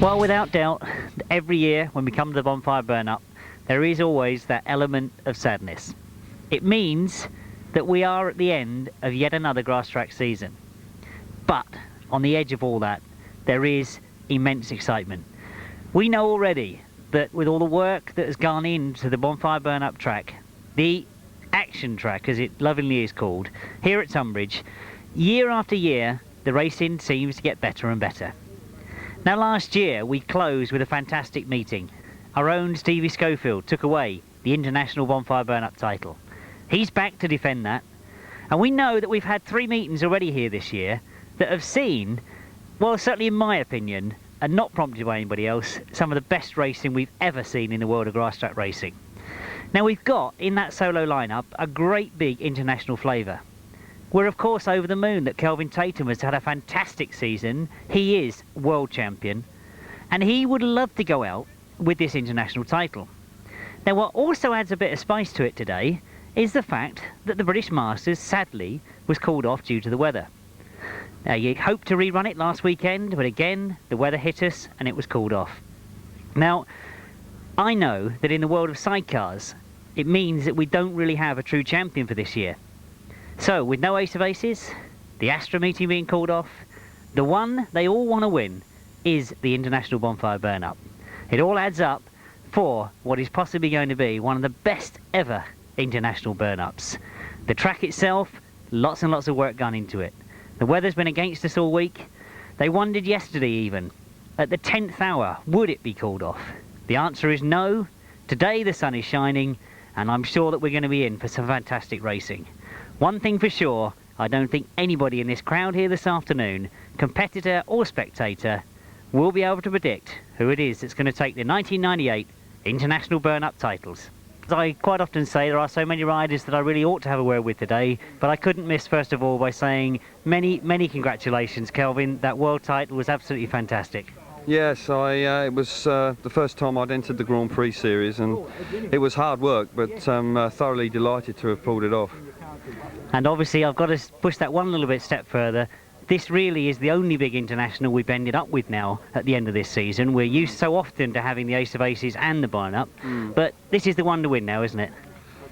Well, without doubt, every year when we come to the Bonfire Burnup, there is always that element of sadness. It means that we are at the end of yet another grass track season. But on the edge of all that, there is immense excitement. We know already that with all the work that has gone into the Bonfire Burnup track, the action track as it lovingly is called, here at Tunbridge, year after year the racing seems to get better and better. Now last year we closed with a fantastic meeting. Our own Stevie Schofield took away the International Bonfire Burnup title. He's back to defend that, and we know that we've had 3 meetings already here this year that have seen, well, certainly in my opinion, and not prompted by anybody else, some of the best racing we've ever seen in the world of grass track racing. Now we've got in that solo lineup a great big international flavour. We're of course over the moon that Kelvin Tatum has had a fantastic season. He is world champion and he would love to go out with this international title. Now what also adds a bit of spice to it today is the fact that the British Masters sadly was called off due to the weather. Now you hoped to rerun it last weekend, but again the weather hit us and it was called off. Now I know that in the world of sidecars it means that we don't really have a true champion for this year. So with no Ace of Aces, the Astra meeting being called off, the one they all want to win is the International Bonfire Burnup. It all adds up for what is possibly going to be one of the best ever international burn-ups. The track itself, lots and lots of work gone into it. The weather's been against us all week. They wondered yesterday even, at the 10th hour, would it be called off? The answer is no. Today the sun is shining and I'm sure that we're going to be in for some fantastic racing. One thing for sure, I don't think anybody in this crowd here this afternoon, competitor or spectator, will be able to predict who it is that's going to take the 1998 International Burn-up titles. As I quite often say, there are so many riders that I really ought to have a word with today, but I couldn't miss first of all by saying many congratulations, Kelvin. That world title was absolutely fantastic. Yes, it was the first time I'd entered the Grand Prix series and it was hard work, but I'm thoroughly delighted to have pulled it off. And obviously I've got to push that one little bit step further. This really is the only big international we've ended up with now at the end of this season. We're used so often to having the Ace of Aces and the Burnup, but this is the one to win now, isn't it?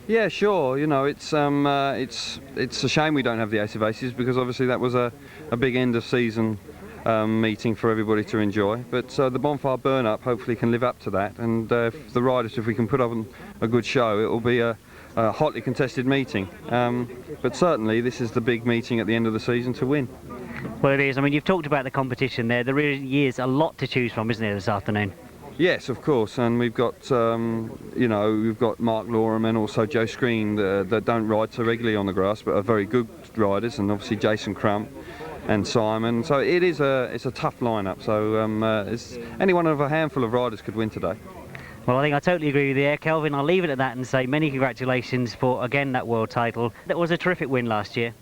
Yeah, sure. You know, it's a shame we don't have the Ace of Aces because obviously that was a big end of season meeting for everybody to enjoy. But the Bonfire Burnup hopefully can live up to that, and if the riders, if we can put on a good show, it will be a hotly contested meeting. But certainly this is the big meeting at the end of the season to win. Well, it is. I mean, you've talked about the competition there. There really is a lot to choose from, isn't there, this afternoon? Yes, of course, and we've got, you know, we've got Mark Lorham and also Joe Screen that don't ride so regularly on the grass, but are very good riders, and obviously Jason Crump and Simon. So it's a tough lineup. So any one of a handful of riders could win today. Well, I think I totally agree with you there, Kelvin. I'll leave it at that and say many congratulations for, again, that world title. That was a terrific win last year.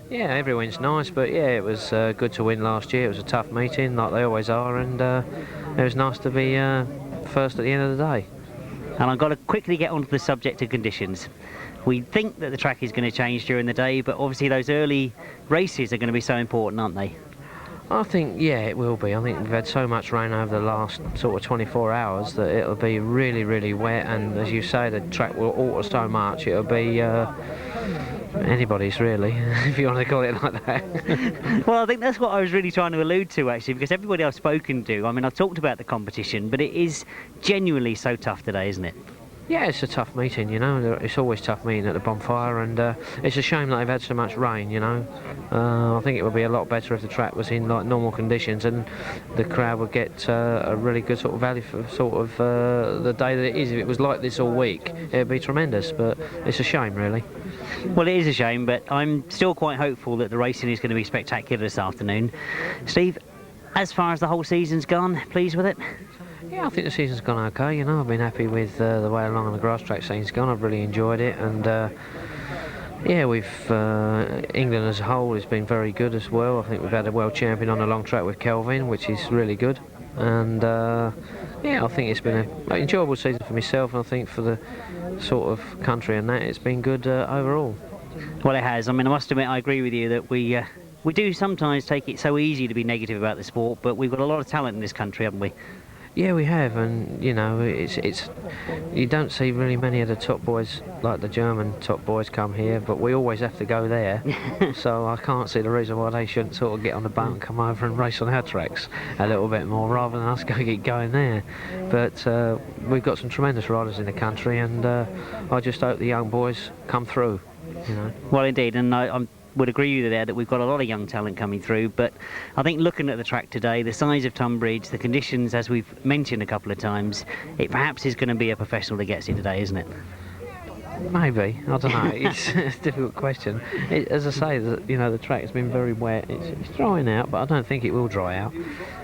Yeah, every win's nice, but yeah, it was good to win last year. It was a tough meeting, like they always are, and it was nice to be first at the end of the day. And I've got to quickly get onto the subject of conditions. We think that the track is going to change during the day, but obviously those early races are going to be so important, aren't they? I think, yeah, it will be. I think we've had so much rain over the last sort of 24 hours that it'll be really wet, and as you say, the track will alter so much, it'll be anybody's really, if you want to call it like that. Well, I think that's what I was really trying to allude to, actually, because everybody I've spoken to, I mean, I've talked about the competition, but it is genuinely so tough today, isn't it? Yeah, it's a tough meeting, you know. It's always tough meeting at the bonfire, and it's a shame that they've had so much rain, you know. I think it would be a lot better if the track was in like normal conditions, and the crowd would get a really good sort of value for sort of the day that it is. If it was like this all week, it would be tremendous, but it's a shame, really. Well, it is a shame, but I'm still quite hopeful that the racing is going to be spectacular this afternoon. Steve, as far as the whole season's gone, pleased with it? Yeah, I think the season's gone okay, you know. I've been happy with the way along on the grass track scene's gone. I've really enjoyed it, and yeah, we've England as a whole has been very good as well. I think we've had a world champion on the long track with Kelvin, which is really good, and yeah, I think it's been an enjoyable season for myself, and I think for the sort of country and that, it's been good overall. Well, it has. I mean, I must admit, I agree with you that we we do sometimes take it so easy to be negative about the sport, but we've got a lot of talent in this country, haven't we? Yeah, we have, and you know, it's you don't see really many of the top boys like the German top boys come here, but we always have to go there. So I can't see the reason why they shouldn't sort of get on the boat and come over and race on our tracks a little bit more, rather than us get going there. But we've got some tremendous riders in the country, and I just hope the young boys come through. You know. Well, indeed, and I would agree with you there that we've got a lot of young talent coming through, but I think looking at the track today, the size of Tunbridge, the conditions, as we've mentioned a couple of times, it perhaps is going to be a professional that gets here today, isn't it? Maybe, I don't know. It's a difficult question. As I say, you know, the track has been very wet. It's drying out, but I don't think it will dry out.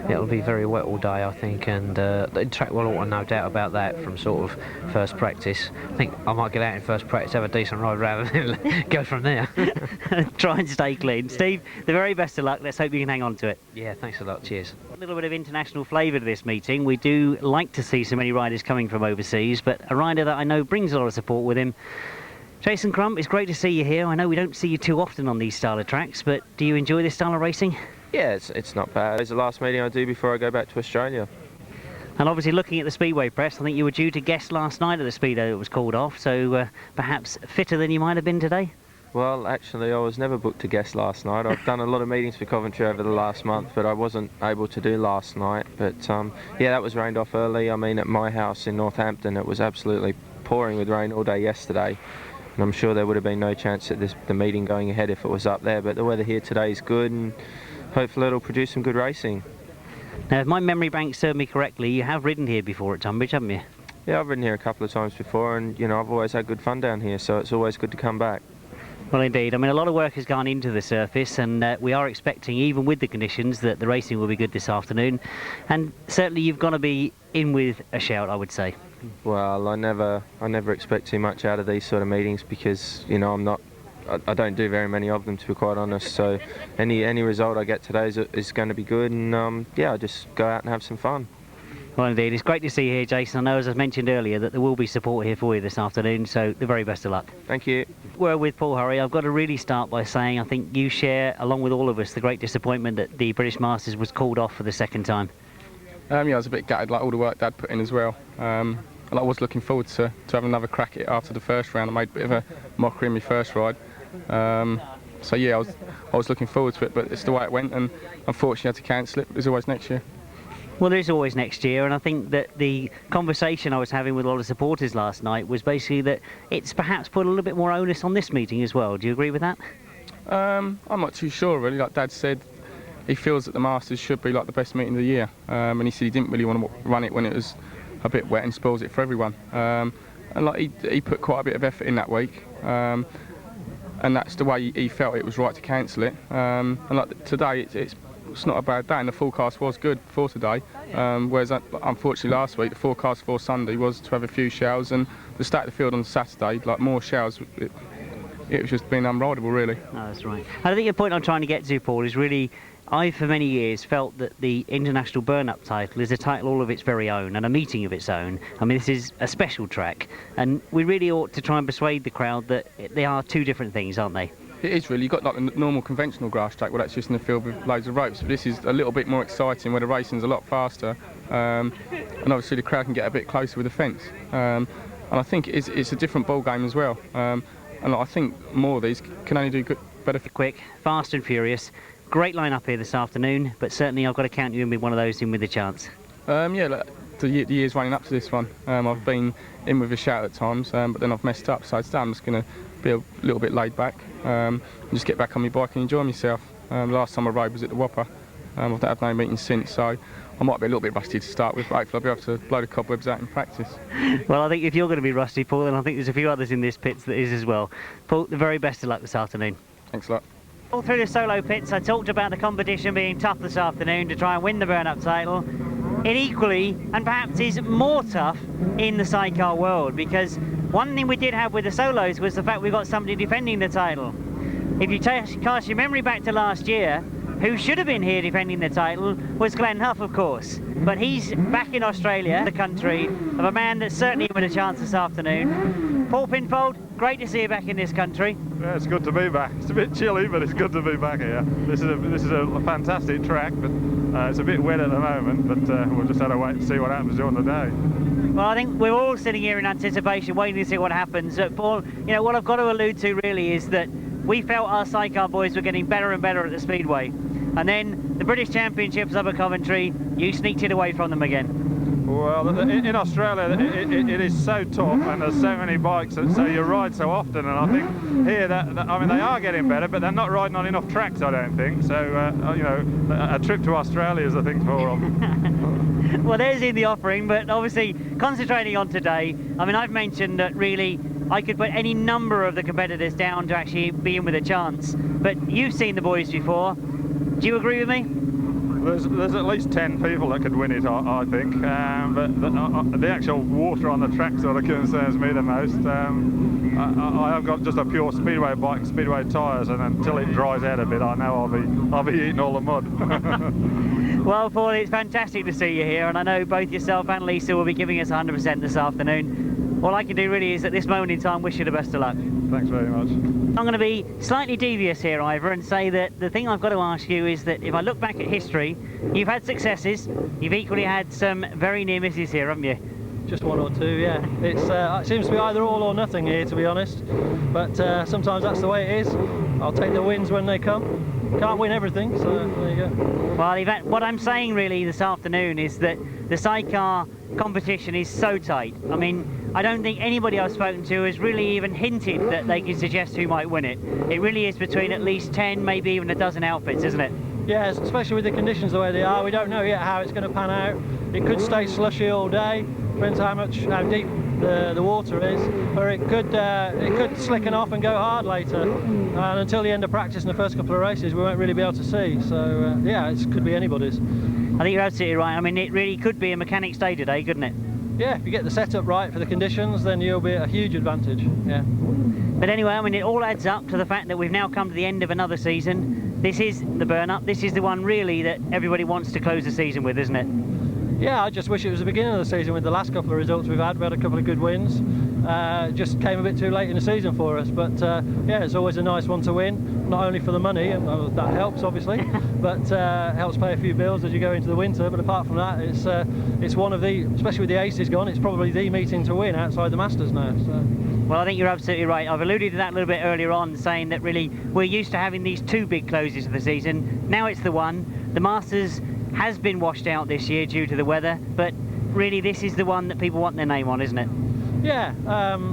It'll be very wet all day, I think, and the track will alter, no doubt about that, from sort of first practice. I think I might get out in first practice, have a decent ride round, and then go from there. Try and stay clean. Steve, the very best of luck. Let's hope you can hang on to it. Yeah, thanks a lot. Cheers. A little bit of international flavour to this meeting. We do like to see so many riders coming from overseas, but a rider that I know brings a lot of support with him. Jason Crump, it's great to see you here. I know we don't see you too often on these style of tracks, but do you enjoy this style of racing? Yeah, it's not bad. It's the last meeting I do before I go back to Australia. And obviously looking at the Speedway press, I think you were due to guest last night at the Speedo that was called off, so perhaps fitter than you might have been today? Well, actually, I was never booked to guest last night. I've done a lot of meetings for Coventry over the last month, but I wasn't able to do last night. But yeah, that was rained off early. I mean, at my house in Northampton, it was absolutely pouring with rain all day yesterday. And I'm sure there would have been no chance at the meeting going ahead if it was up there. But the weather here today is good, and hopefully it'll produce some good racing. Now, if my memory bank served me correctly, you have ridden here before at Tunbridge, haven't you? Yeah, I've ridden here a couple of times before, and you know, I've always had good fun down here, so it's always good to come back. Well, indeed. I mean, a lot of work has gone into the surface, and we are expecting, even with the conditions, that the racing will be good this afternoon. And certainly you've got to be in with a shout, I would say. Well, I never expect too much out of these sort of meetings, because you know, I don't do very many of them, to be quite honest. So any result I get today is going to be good, and yeah, I just go out and have some fun. Well, indeed, it's great to see you here, Jason. I know, as I mentioned earlier, that there will be support here for you this afternoon, so the very best of luck. Thank you. We're with Paul Hurry. I've got to really start by saying I think you share, along with all of us, the great disappointment that the British Masters was called off for the second time. Yeah, I was a bit gutted, like all the work Dad put in as well. And I was looking forward to having another crack at it after the first round. I made a bit of a mockery in my first ride. So yeah, I was looking forward to it, but it's the way it went, and unfortunately I had to cancel it. But there's always next year. Well, there is always next year, and I think that the conversation I was having with a lot of supporters last night was basically that it's perhaps put a little bit more onus on this meeting as well. Do you agree with that? I'm not too sure really. Like Dad said, he feels that the Masters should be like the best meeting of the year, and he said he didn't really want to run it when it was a bit wet and spoils it for everyone. And like he put quite a bit of effort in that week, and that's the way he felt it was right to cancel it. And like today, it's not a bad day, and the forecast was good for today. Whereas unfortunately last week, the forecast for Sunday was to have a few showers, and the state of the field on Saturday, like more showers, it was just been unrideable really. Oh, that's right. I think the point I'm trying to get to, Paul, is really, I for many years felt that the International Burnup title is a title all of its very own and a meeting of its own. I mean, this is a special track, and we really ought to try and persuade the crowd that they are two different things, aren't they? It is really. You've got like the normal conventional grass track where that's just in the field with loads of ropes, but this is a little bit more exciting where the racing's a lot faster, and obviously the crowd can get a bit closer with the fence. And I think it's a different ball game as well. And I think more of these can only do better. Quick, fast and furious. Great line-up here this afternoon, but certainly I've got to count you in with one of those in with a chance. Yeah, the years running up to this one, I've been in with a shout at times, but then I've messed up, so I'm just going to be a little bit laid back, and just get back on my bike and enjoy myself. Last time I rode was at the Whopper. I've had no meetings since, so I might be a little bit rusty to start with, but hopefully I'll be able to blow the cobwebs out in practice. Well, I think if you're going to be rusty, Paul, then I think there's a few others in this pits that is as well. Paul, the very best of luck this afternoon. Thanks a lot. All through the solo pits, I talked about the competition being tough this afternoon to try and win the Burnup title. It equally, and perhaps is more tough in the sidecar world, because one thing we did have with the solos was the fact we got somebody defending the title. If you cast your memory back to last year, who should have been here defending the title was Glenn Huff, of course. But he's back in Australia, the country of a man that's certainly with a chance this afternoon. Paul Pinfold, great to see you back in this country. Yeah, it's good to be back. It's a bit chilly, but it's good to be back here. This is a fantastic track, but it's a bit wet at the moment, but we'll just have to wait and see what happens during the day. Well, I think we're all sitting here in anticipation, waiting to see what happens. Paul, you know, what I've got to allude to really is that we felt our sidecar boys were getting better and better at the Speedway. And then the British Championships up at Coventry, you sneaked it away from them again. Well, in Australia, it is so tough, and there's so many bikes, and so you ride so often. And I think here, I mean, they are getting better, but they're not riding on enough tracks, I don't think. So, you know, a trip to Australia is, I think, for them. Well, there's in the offering, but obviously concentrating on today. I mean, I've mentioned that really I could put any number of the competitors down to actually be in with a chance. But you've seen the boys before. Do you agree with me? There's at least 10 people that could win it, I think, but the actual water on the track sort of concerns me the most. I have got just a pure speedway bike, speedway tyres, and until it dries out a bit, I know I'll be eating all the mud. Well, Paul, it's fantastic to see you here, and I know both yourself and Lisa will be giving us 100% this afternoon. All I can do really is, at this moment in time, wish you the best of luck. Thanks very much. I'm going to be slightly devious here, Ivor, and say that the thing I've got to ask you is that if I look back at history, you've had successes, you've equally had some very near misses here, haven't you? Just one or two, yeah. It seems to be either all or nothing here, to be honest. But sometimes that's the way it is. I'll take the wins when they come. Can't win everything, so there you go. Well, what I'm saying really this afternoon is that the sidecar competition is so tight. I mean, I don't think anybody I've spoken to has really even hinted that they can suggest who might win it. It really is between at least 10, maybe even a dozen outfits, isn't it? Yes, especially with the conditions the way they are. We don't know yet how it's going to pan out. It could stay slushy all day, depends how deep the water is, or it could slicken off and go hard later. And until the end of practice in the first couple of races, we won't really be able to see. So yeah, it could be anybody's. I think you're absolutely right. I mean, it really could be a mechanic's day today, couldn't it? Yeah, if you get the setup right for the conditions, then you'll be at a huge advantage. Yeah. But anyway, I mean, it all adds up to the fact that we've now come to the end of another season. This is the burn-up. This is the one really that everybody wants to close the season with, isn't it? Yeah, I just wish it was the beginning of the season with the last couple of results we've had. We had a couple of good wins. Just came a bit too late in the season for us, but yeah, it's always a nice one to win, not only for the money, and that helps obviously, but helps pay a few bills as you go into the winter. But apart from that, it's one of the, especially with the aces gone, it's probably the meeting to win outside the Masters now. So. Well, I think you're absolutely right. I've alluded to that a little bit earlier on, saying that really we're used to having these two big closes of the season. Now it's the one. The Masters has been washed out this year due to the weather, but really this is the one that people want their name on, isn't it? Yeah,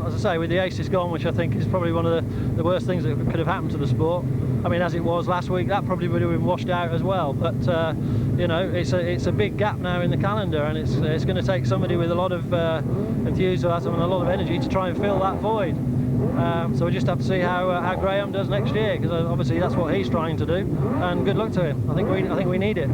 as I say, with the aces gone, which I think is probably one of the worst things that could have happened to the sport. I mean, as it was last week, that probably would have been washed out as well. But you know, it's a big gap now in the calendar, and it's going to take somebody with a lot of enthusiasm and a lot of energy to try and fill that void. So we just have to see how Graham does next year, because obviously that's what he's trying to do. And good luck to him. I think we need it.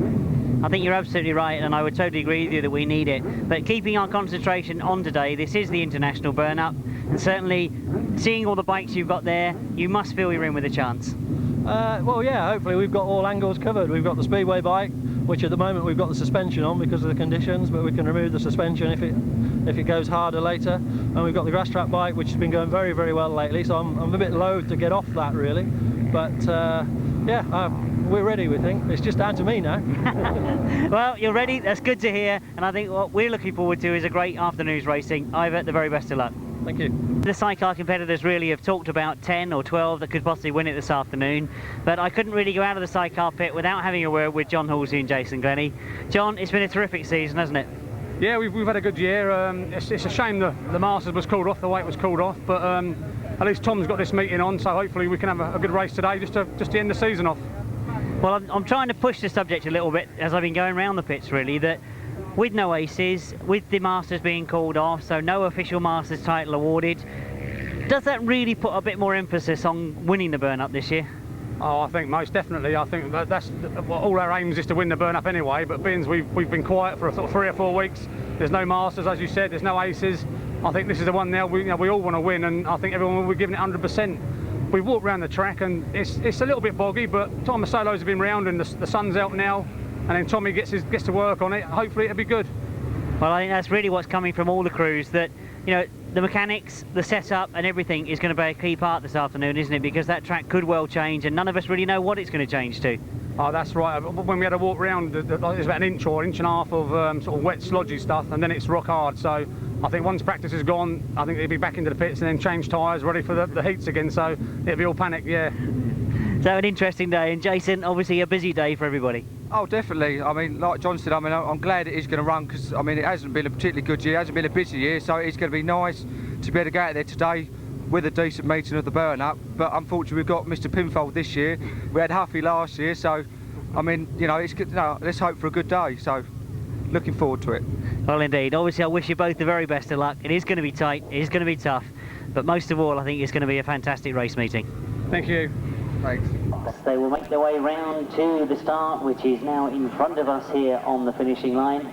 I think you're absolutely right, and I would totally agree with you that we need it. But keeping our concentration on today, this is the International Burn-up, and certainly seeing all the bikes you've got there, you must feel you're in with a chance. Well, yeah, hopefully we've got all angles covered. We've got the Speedway bike, which at the moment we've got the suspension on because of the conditions, but we can remove the suspension if it goes harder later. And we've got the grass track bike, which has been going very, very well lately, so I'm a bit loath to get off that really. But yeah, we're ready, we think. It's just down to me now. Well, you're ready, that's good to hear, and I think what we're looking forward to is a great afternoon's racing. Ivor, the very best of luck. Thank you. The sidecar competitors really have talked about 10 or 12 that could possibly win it this afternoon, but I couldn't really go out of the sidecar pit without having a word with John Halsey and Jason Glennie. John, it's been a terrific season, hasn't it? Yeah, we've had a good year. It's a shame the Masters was called off the way it was called off, but at least Tom's got this meeting on, so hopefully we can have a good race today just to end the season off. Well, I'm trying to push the subject a little bit as I've been going around the pits really, that with no aces, with the Masters being called off, so no official Masters title awarded, does that really put a bit more emphasis on winning the Burn-up this year? Oh, I think most definitely. I think that's all our aims is to win the Burn-up anyway, but being we've been quiet for sort of 3 or 4 weeks, there's no Masters, as you said, there's no aces. I think this is the one now we all want to win, and I think everyone will be giving it 100%. we've walked around the track and it's a little bit boggy, but time the solos have been round and the sun's out now, and then Tommy gets to work on it. Hopefully it'll be good. Well, I think that's really what's coming from all the crews, that, you know, the mechanics, the setup and everything is going to be a key part this afternoon, isn't it? Because that track could well change and none of us really know what it's going to change to. Oh, that's right. When we had a walk round, there's about an inch or inch and a half of sort of wet, slodgy stuff, and then it's rock hard. So I think once practice is gone, I think they'll be back into the pits and then change tyres, ready for the heats again. So it'll be all panic, yeah. So an interesting day, and Jason, obviously a busy day for everybody. Oh, definitely. I mean, like John said, I mean, I'm glad it is going to run, because I mean, it hasn't been a particularly good year, it hasn't been a busy year, so it's going to be nice to be able to go out there today with a decent meeting of the burn-up. But unfortunately, we've got Mr. Pinfold this year. We had Huffy last year, so I mean, you know, it's good. You know, let's hope for a good day. So, looking forward to it. Well, indeed. Obviously, I wish you both the very best of luck. It is going to be tight. It is going to be tough. But most of all, I think it's going to be a fantastic race meeting. Thank you. Thanks. They will make their way round to the start, which is now in front of us here on the finishing line.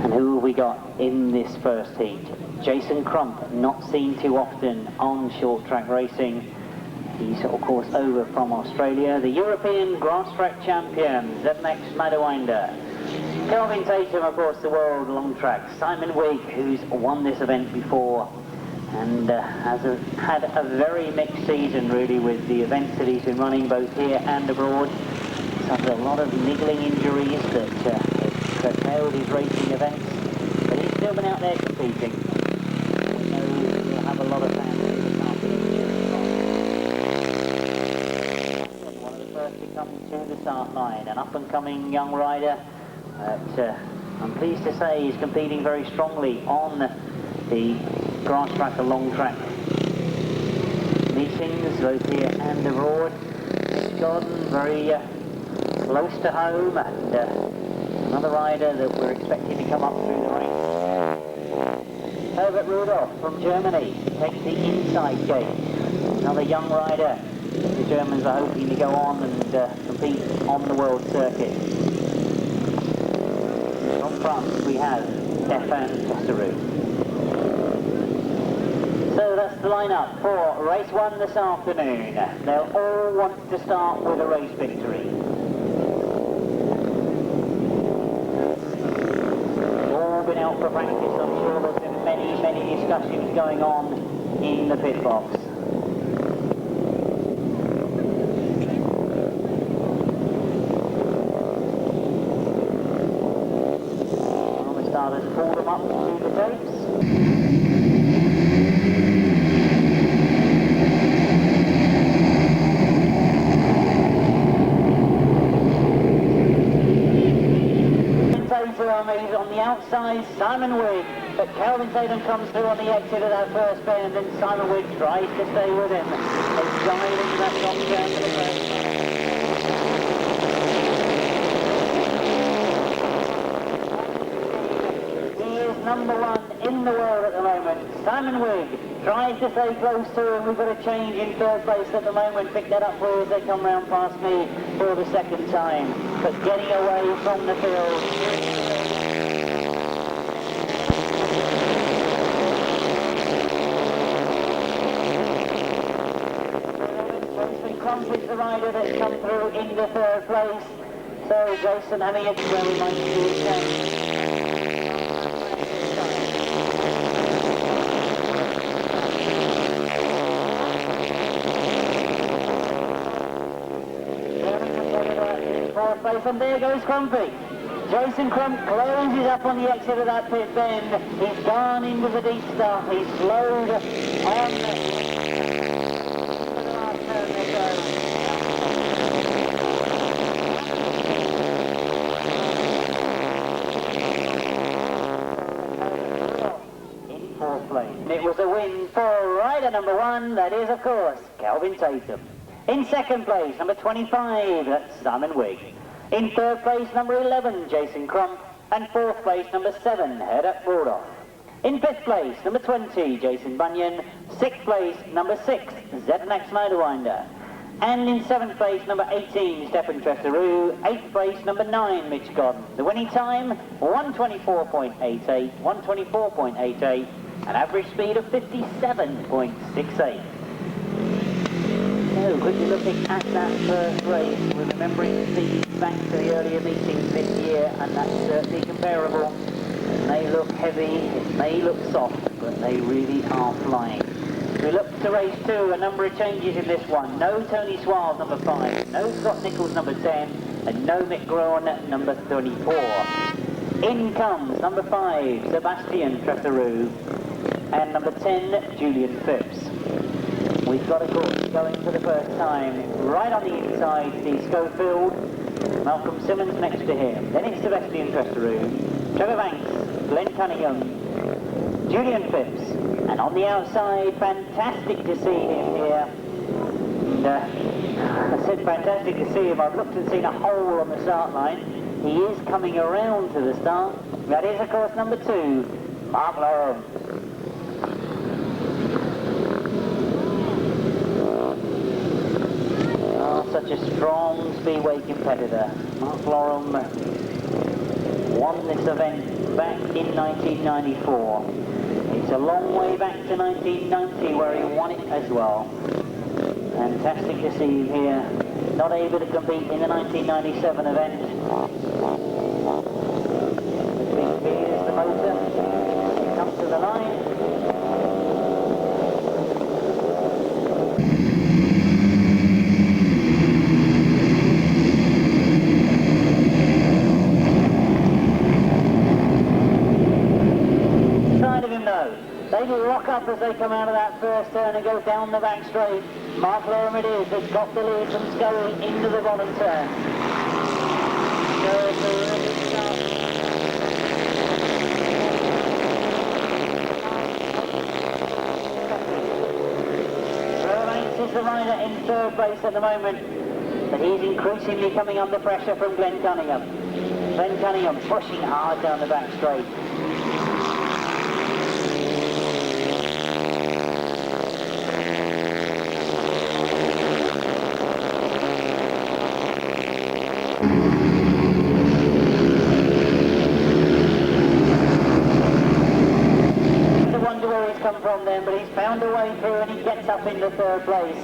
And who have we got in this first heat? Jason Crump, not seen too often on short track racing. He's, of course, over from Australia. The European grass track champion, ZMX Schneiderwinder. Kelvin Tatum, of course, the world long track. Simon Wigg, who's won this event before and has had a very mixed season, really, with the events that he's been running both here and abroad. He's had a lot of niggling injuries that have curtailed his racing events, but he's still been out there competing. We know he'll have a lot of fans this afternoon. One of the first to come to the start line, an up-and-coming young rider that I'm pleased to say is competing very strongly on the grass track and long track meetings, both here and abroad. Mitch Gordon, very close to home, and another rider that we're expecting to come up through the ranks. Herbert Rudolph from Germany takes the inside gate. Another young rider. The Germans are hoping to go on and compete on the world circuit. From France we have Stefan Tesseroux. So that's the lineup for race one this afternoon. They'll all want to start with a race victory. All been out for practice. I'm sure there's been many discussions going on in the pit box. All the starters pull them up to the tapes. He's on the outside, Simon Wigg, but Kelvin Tatum comes through on the exit of that first bend, and Simon Wigg tries to stay with him. He's driving that long turn to the first. He is #1 in the world at the moment. Simon Wigg tries to stay close to him. We've got a change in third place at the moment. Pick that up for as they come round past me for the second time. But getting away from the field. Is the rider that's come through into third place. So Jason having a very nice change. Fourth place, and there goes Crumpy. Jason Crump closes up on the exit of that pit bend. He's gone into the deep stuff. He's slowed on. It was a win for rider #1, that is, of course, Kelvin Tatum. In second place, number 25, that's Simon Wigg. In third place, number 11, Jason Crump. And fourth place, number 7, Herbert Rudolph. In fifth place, number 20, Jason Bunyan. Sixth place, number 6, ZMX Schneiderwinder. And in seventh place, number 18, Stefan Tesseroux. Eighth place, number 9, Mitch Gordon. The winning time, 1:24.88, 1:24.88. an average speed of 57.68. So, quickly looking at that first race, we're remembering the back to the earlier meetings this year, and that's certainly comparable. It may look heavy, it may look soft, but they really are flying. We look to race 2, a number of changes in this one. No Tony Swales, number 5, no Scott Nichols, number 10, and no Mick Groen, number 34. In comes number 5, Sebastian Tresarou, and number 10, Julian Phipps. We've got a course going for the first time. Right on the inside, Steve Schofield, Malcolm Simmons next to him. Then it's Sebastian Tresarou, Trevor Banks, Glenn Cunningham, Julian Phipps. And on the outside, fantastic to see him here. And, I said fantastic to see him. I've looked and seen a hole on the start line. He is coming around to the start. That is, of course, number 2, Mark Lorum. Oh, such a strong speedway competitor. Mark Lorum won this event back in 1994. It's a long way back to 1990 where he won it as well. Fantastic to see him here. Not able to compete in the 1997 event. Here's the motor. He comes to the line. They will lock up as they come out of that first turn and go down the back straight. Mark Lorum it is that's got the lead from Scully into the bottom turn. Banks is the rider in third place at the moment, but he's increasingly coming under pressure from Glenn Cunningham. Glenn Cunningham pushing hard down the back straight. From them, but he's found a way through and he gets up into third place.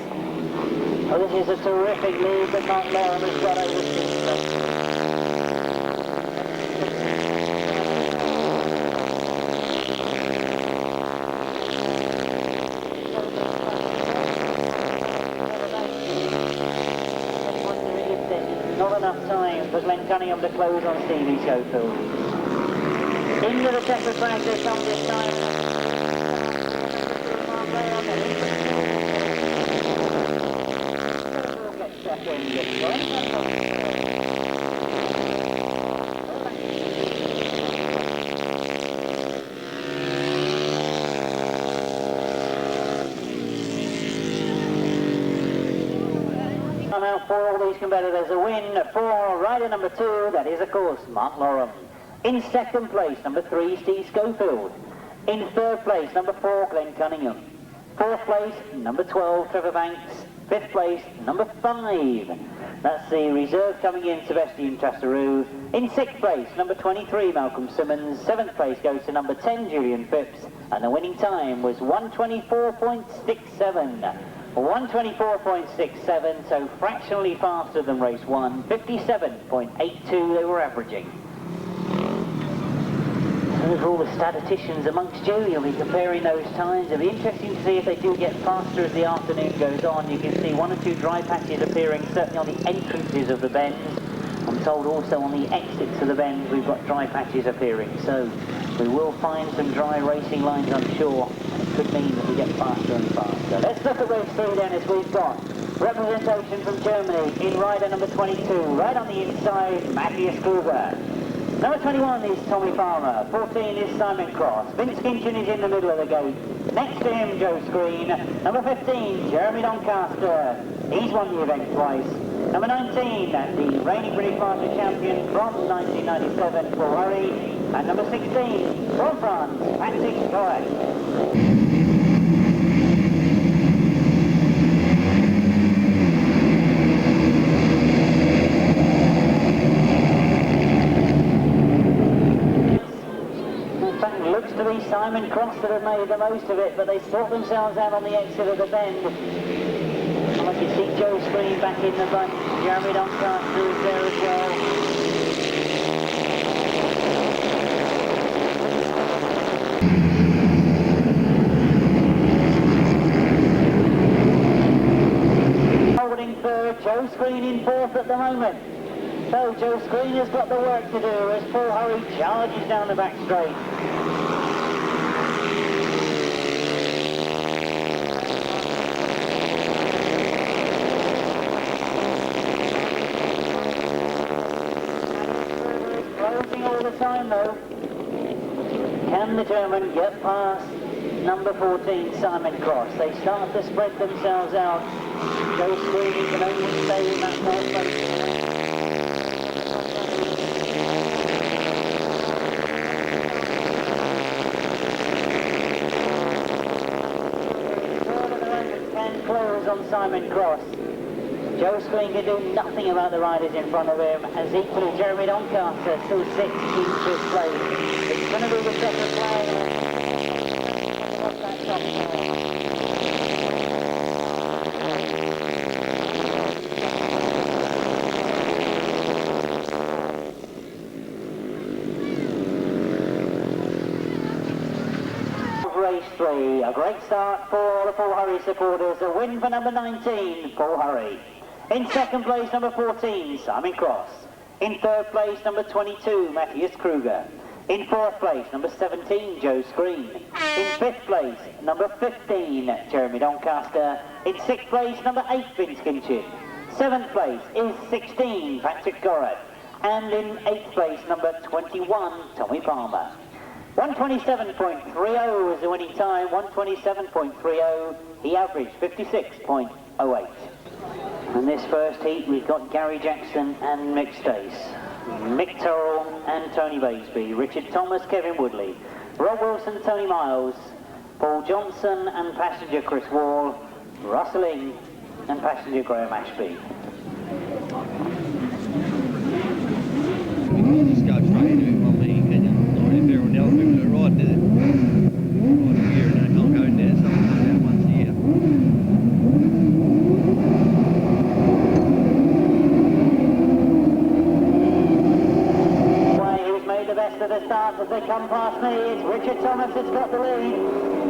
Oh, this is a terrific lead that Mark Lorum has got over Steve. Not enough time for Glenn Cunningham to close on Stevie Schofield. Into the checkered flag they come this time. Out for all these competitors, a win for rider number 2, that is of course Mark Lorum. In second place, number 3, Steve Schofield. In third place, number 4, Glenn Cunningham. Fourth place, number 12, Trevor Banks. Fifth place, number 5. That's the reserve coming in, Sebastian Tresarou. In sixth place, number 23, Malcolm Simmons. Seventh place goes to number 10, Julian Phipps. And the winning time was 1:24.67. 1:24.67, so fractionally faster than race 1. 57.82 they were averaging. Those are all the statisticians amongst you. You'll be comparing those times. It'll be interesting to see if they do get faster as the afternoon goes on. You can see 1 or 2 dry patches appearing, certainly on the entrances of the bends. I'm told also on the exits of the bends we've got dry patches appearing. So we will find some dry racing lines, I'm sure. And it could mean that we get faster and faster. Let's look at race 3 then, as we've got representation from Germany in rider number 22. Right on the inside, Matthias Kruger. Number 21 is Tommy Farmer, 14 is Simon Cross, Vince Kinchin is in the middle of the gate, next to him Joe Screen, number 15 Jeremy Doncaster, he's won the event twice, number 19 the reigning British Master Champion from 1997 Ferrari, and number 16 from France, Patrick Coax. Simon Cross that have made the most of it, but they sort themselves out on the exit of the bend. And I can see Joe Screen back in the bunch. Jeremy Doncaster is there as well. Holding third, Joe Screen in fourth at the moment. So Joe Screen has got the work to do as Paul Hurry charges down the back straight. Closing all the time though. Can the German get past number 14, Simon Cross? They start to spread themselves out. Joe Screen can only stay in that fourth place. Close on Simon Cross. Joe Screen can do nothing about the riders in front of him, as equally Jeremy Doncaster still sits in fifth place. It's going to be the second flag. Race 3, a great start for the Paul Hurry supporters, a win for number 19, Paul Hurry. In second place, number 14, Simon Cross. In third place, number 22, Matthias Kruger. In fourth place, number 17, Joe Screen. In fifth place, number 15, Jeremy Doncaster. In sixth place, number 8, Vince Kinchin. Seventh place is 16, Patrick Gorrat. And in eighth place, number 21, Tommy Palmer. 127.30 was the winning time, 127.30. He averaged 56.08. In this first heat, we've got Gary Jackson and Mick Stace, Mick Turrell and Tony Batesby, Richard Thomas, Kevin Woodley, Rob Wilson, Tony Miles, Paul Johnson and passenger Chris Wall, Russell Ing and passenger Graham Ashby. Just go straight into it, I mean, can you? Not if everyone else people are riding, is it? Right here, and they can't go in there, so it comes out once a year. Who's made the best of the start as they come past me? It's Richard Thomas that's got the lead.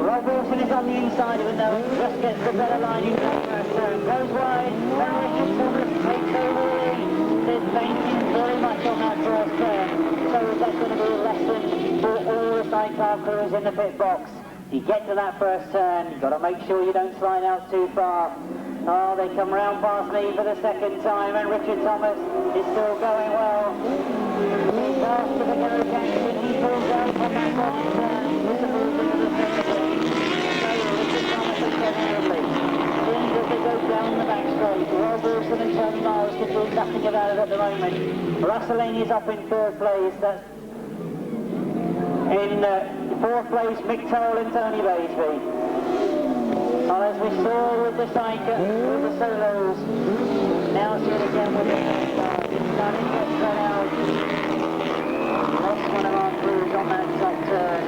Rob Wilson is on the inside, even though he just gets the better line in that first turn. Goes wide, and Richard Thomas takes over the lead. There's banking very much on that first turn, so that's going to be a lesson for all the sidecar crews in the pit box. You get to that first turn, you've got to make sure you don't slide out too far. Oh, they come round past me for the second time, and Richard Thomas is still going well. He's after the Gary Jackson, he pulls out from that first turn, disapproves into the second lead. So Richard Thomas is getting the lead. As they go down the back straight, Rob Wilson and Tony Miles can do nothing about it at the moment. Russell Ing is up in third place. That's in fourth place, Mick Turrell and Tony Batesby. Well, as we saw with the Psycho, with the solos, now see it again with the starting to get spread out. Lost one of our crews on that top turn.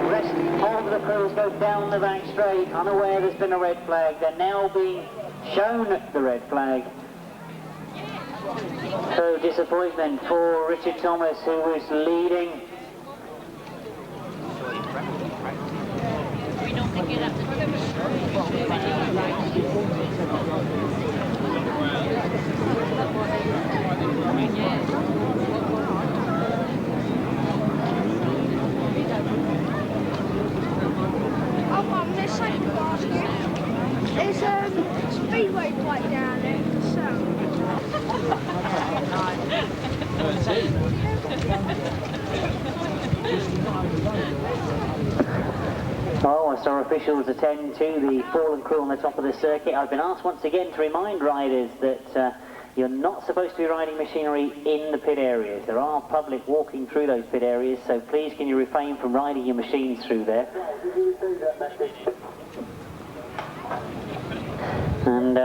The rest of the crews go down the back straight, unaware there's been a red flag. They're now being shown the red flag. So disappointment for Richard Thomas, who was leading. There's a speedway bike down there for sale. Oh, as our officials attend to the fallen crew on the top of the circuit, I've been asked once again to remind riders that you're not supposed to be riding machinery in the pit areas. There are public walking through those pit areas, so please can you refrain from riding your machines through there. And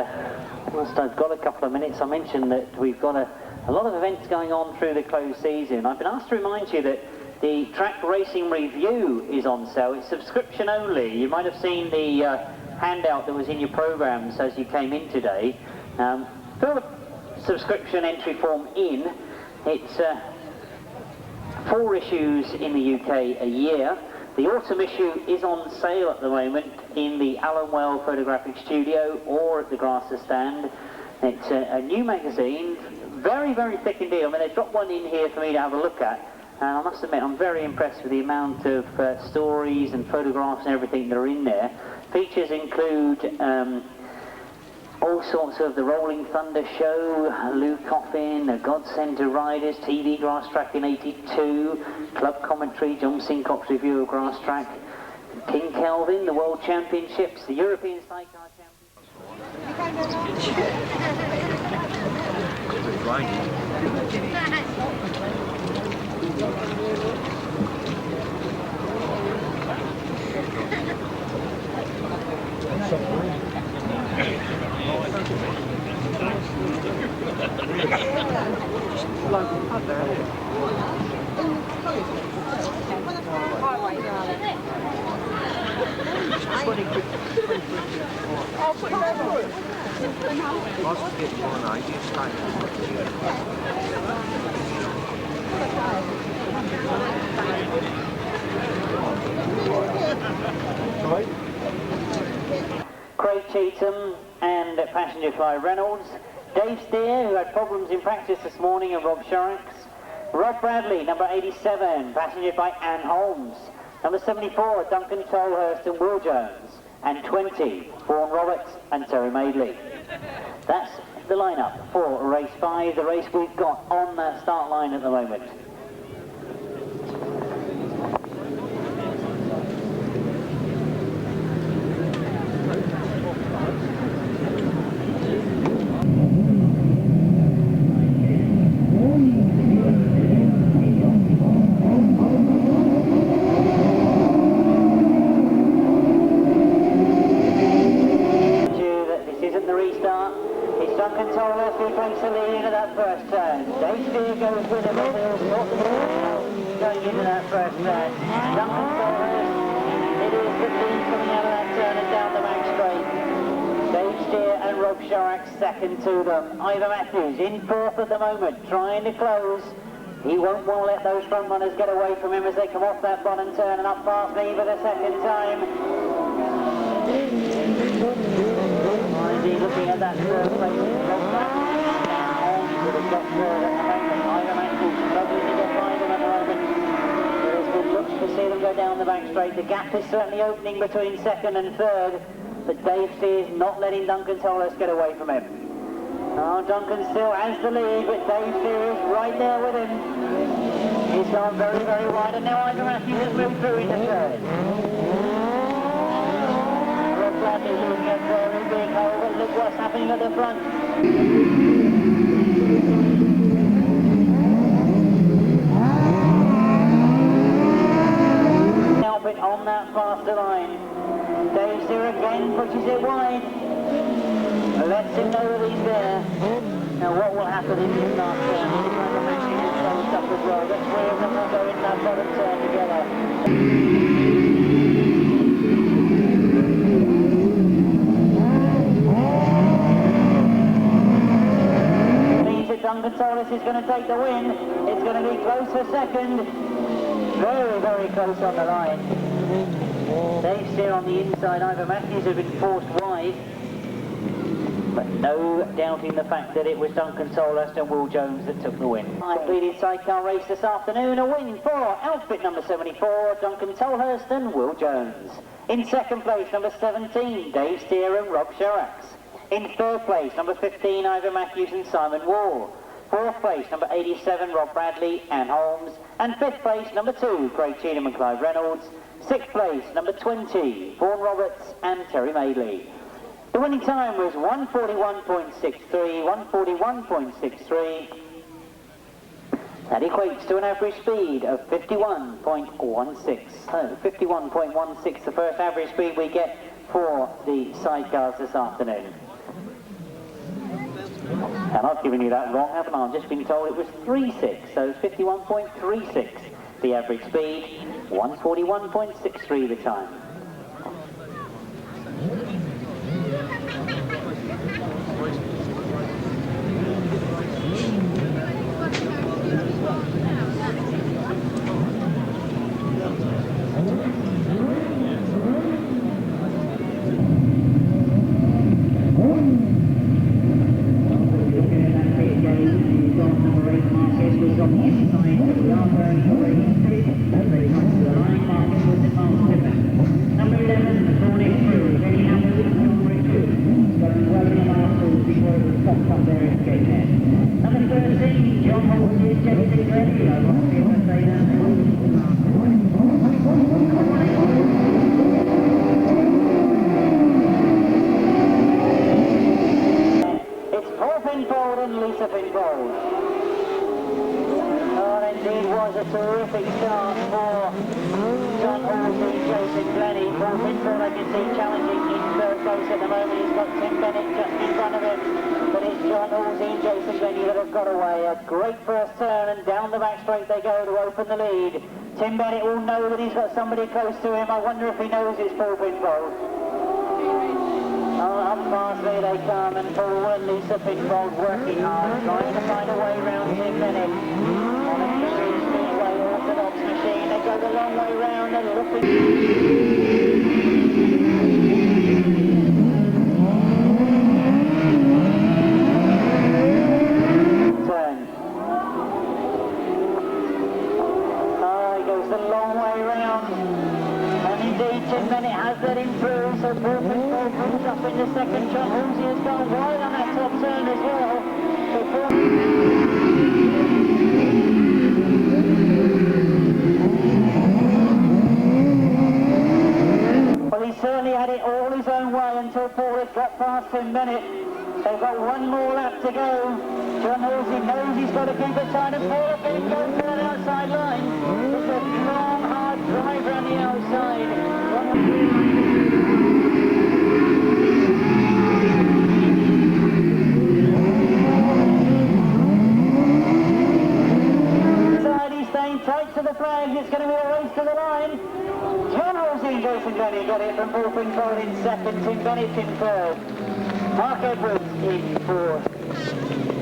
whilst I've got a couple of minutes, I mentioned that we've got a lot of events going on through the closed season. I've been asked to remind you that the Track Racing Review is on sale. It's subscription only. You might have seen the handout that was in your programs as you came in today. Fill the subscription entry form in. It's 4 issues in the UK a year. The autumn issue is on sale at the moment in the Alan Well Photographic Studio or at the Grasser stand. It's a new magazine, very, very thick indeed. I mean, they dropped one in here for me to have a look at. And I must admit, I'm very impressed with the amount of stories and photographs and everything that are in there. Features include all sorts of the Rolling Thunder Show, Lou Coffin, the God Centre Riders, TV Grass Track in '82, club commentary, John Sincock's review of Grass Track, King Kelvin, the World Championships, the European Sidecar Championships. Craig Cheetham and passenger Clive Reynolds, Dave Steer, who had problems in practice this morning, and Rob Shorrocks, Rob Bradley, number 87, passenger by Anne Holmes, number 74, Duncan Tolhurst and Will Jones, and 20, Vaughan Roberts and Terry Madeley. That's the lineup for race 5, the race we've got on the start line at the moment. Second to them. Ivor Matthews in 4th at the moment, trying to close. He won't want to let those front runners get away from him as they come off that bottom turn and up past me for the second time. He's looking at that third place. Ivor Matthews struggling to get by them at the moment. There is good looks to see them go down the back straight. The gap is certainly opening between 2nd and 3rd. But Dave Steer is not letting Duncan Tolhurst get away from him. Oh, Duncan still has the lead, but Dave Steer is right there with him. He's gone very, very wide, and now Ivor Matthews has moved through into 3rd. Rob Bradley looking at very big hole, but look what's happening at the front. Albert on that faster line. Dave Steer again pushes it wide. Lets him know that he's there. Now what will happen in this last turn? He's going to match him closed up as well. The 3 of them will go in that bottom turn together. Means that Duncan Tolhurst is going to take the win. It's going to be close for second. Very, very close on the line. Dave Steer on the inside, Ivor Matthews have been forced wide, but no doubting the fact that it was Duncan Tolhurst and Will Jones that took the win. Completed sidecar race this afternoon, a win for outfit number 74, Duncan Tolhurst and Will Jones. In 2nd place, number 17, Dave Steer and Rob Shorrocks. In 3rd place, number 15, Ivor Matthews and Simon Wall. 4th place, number 87, Rob Bradley and Holmes. And 5th place, number 2, Craig Cheetham and Clive Reynolds. 6th place, number 20, Vaughan Roberts and Terry Madeley. The winning time was 1:41.63, 1:41.63. That equates to an average speed of 51.16. 51.16, the first average speed we get for the sidecars this afternoon. And I've given you that wrong, haven't I? I've just been told it was 3.6, so it's 51.36. the average speed, 1:41.63 the time. Terrific start for John Halsey, Jason Glennie. Bonfire, I can see challenging in third place at the moment. He's got Tim Bennett just in front of him, but it's John Halsey and Jason Glennie that have got away. A great first turn, and down the back straight they go to open the lead. Tim Bennett will know that he's got somebody close to him. I wonder if he knows it's Paul Pinfold. Up past me they come, and Paul and Lisa Pinfold working hard, trying to find a way round Tim Bennett. On a orthodox machine, they go the long way round and looking. Turn. Oh, he goes the long way round. And indeed, Tim Bennett has let him through, so Paul Pinfold moves up in the second. John Halsey has gone wide on that top turn as well. Well, he certainly had it all his own way until Paul had got past Tim Bennett. They've got one more lap to go. John Halsey knows he's got to keep it tight, and Paul again goes for an outside line. It's a long, hard drive around the outside. Tight to the flag, it's going to be a race to the line. John Halsey and Jason Glennie got it from Paul Pinfold in second, Tim Bennett in third, Mark Edwards in fourth.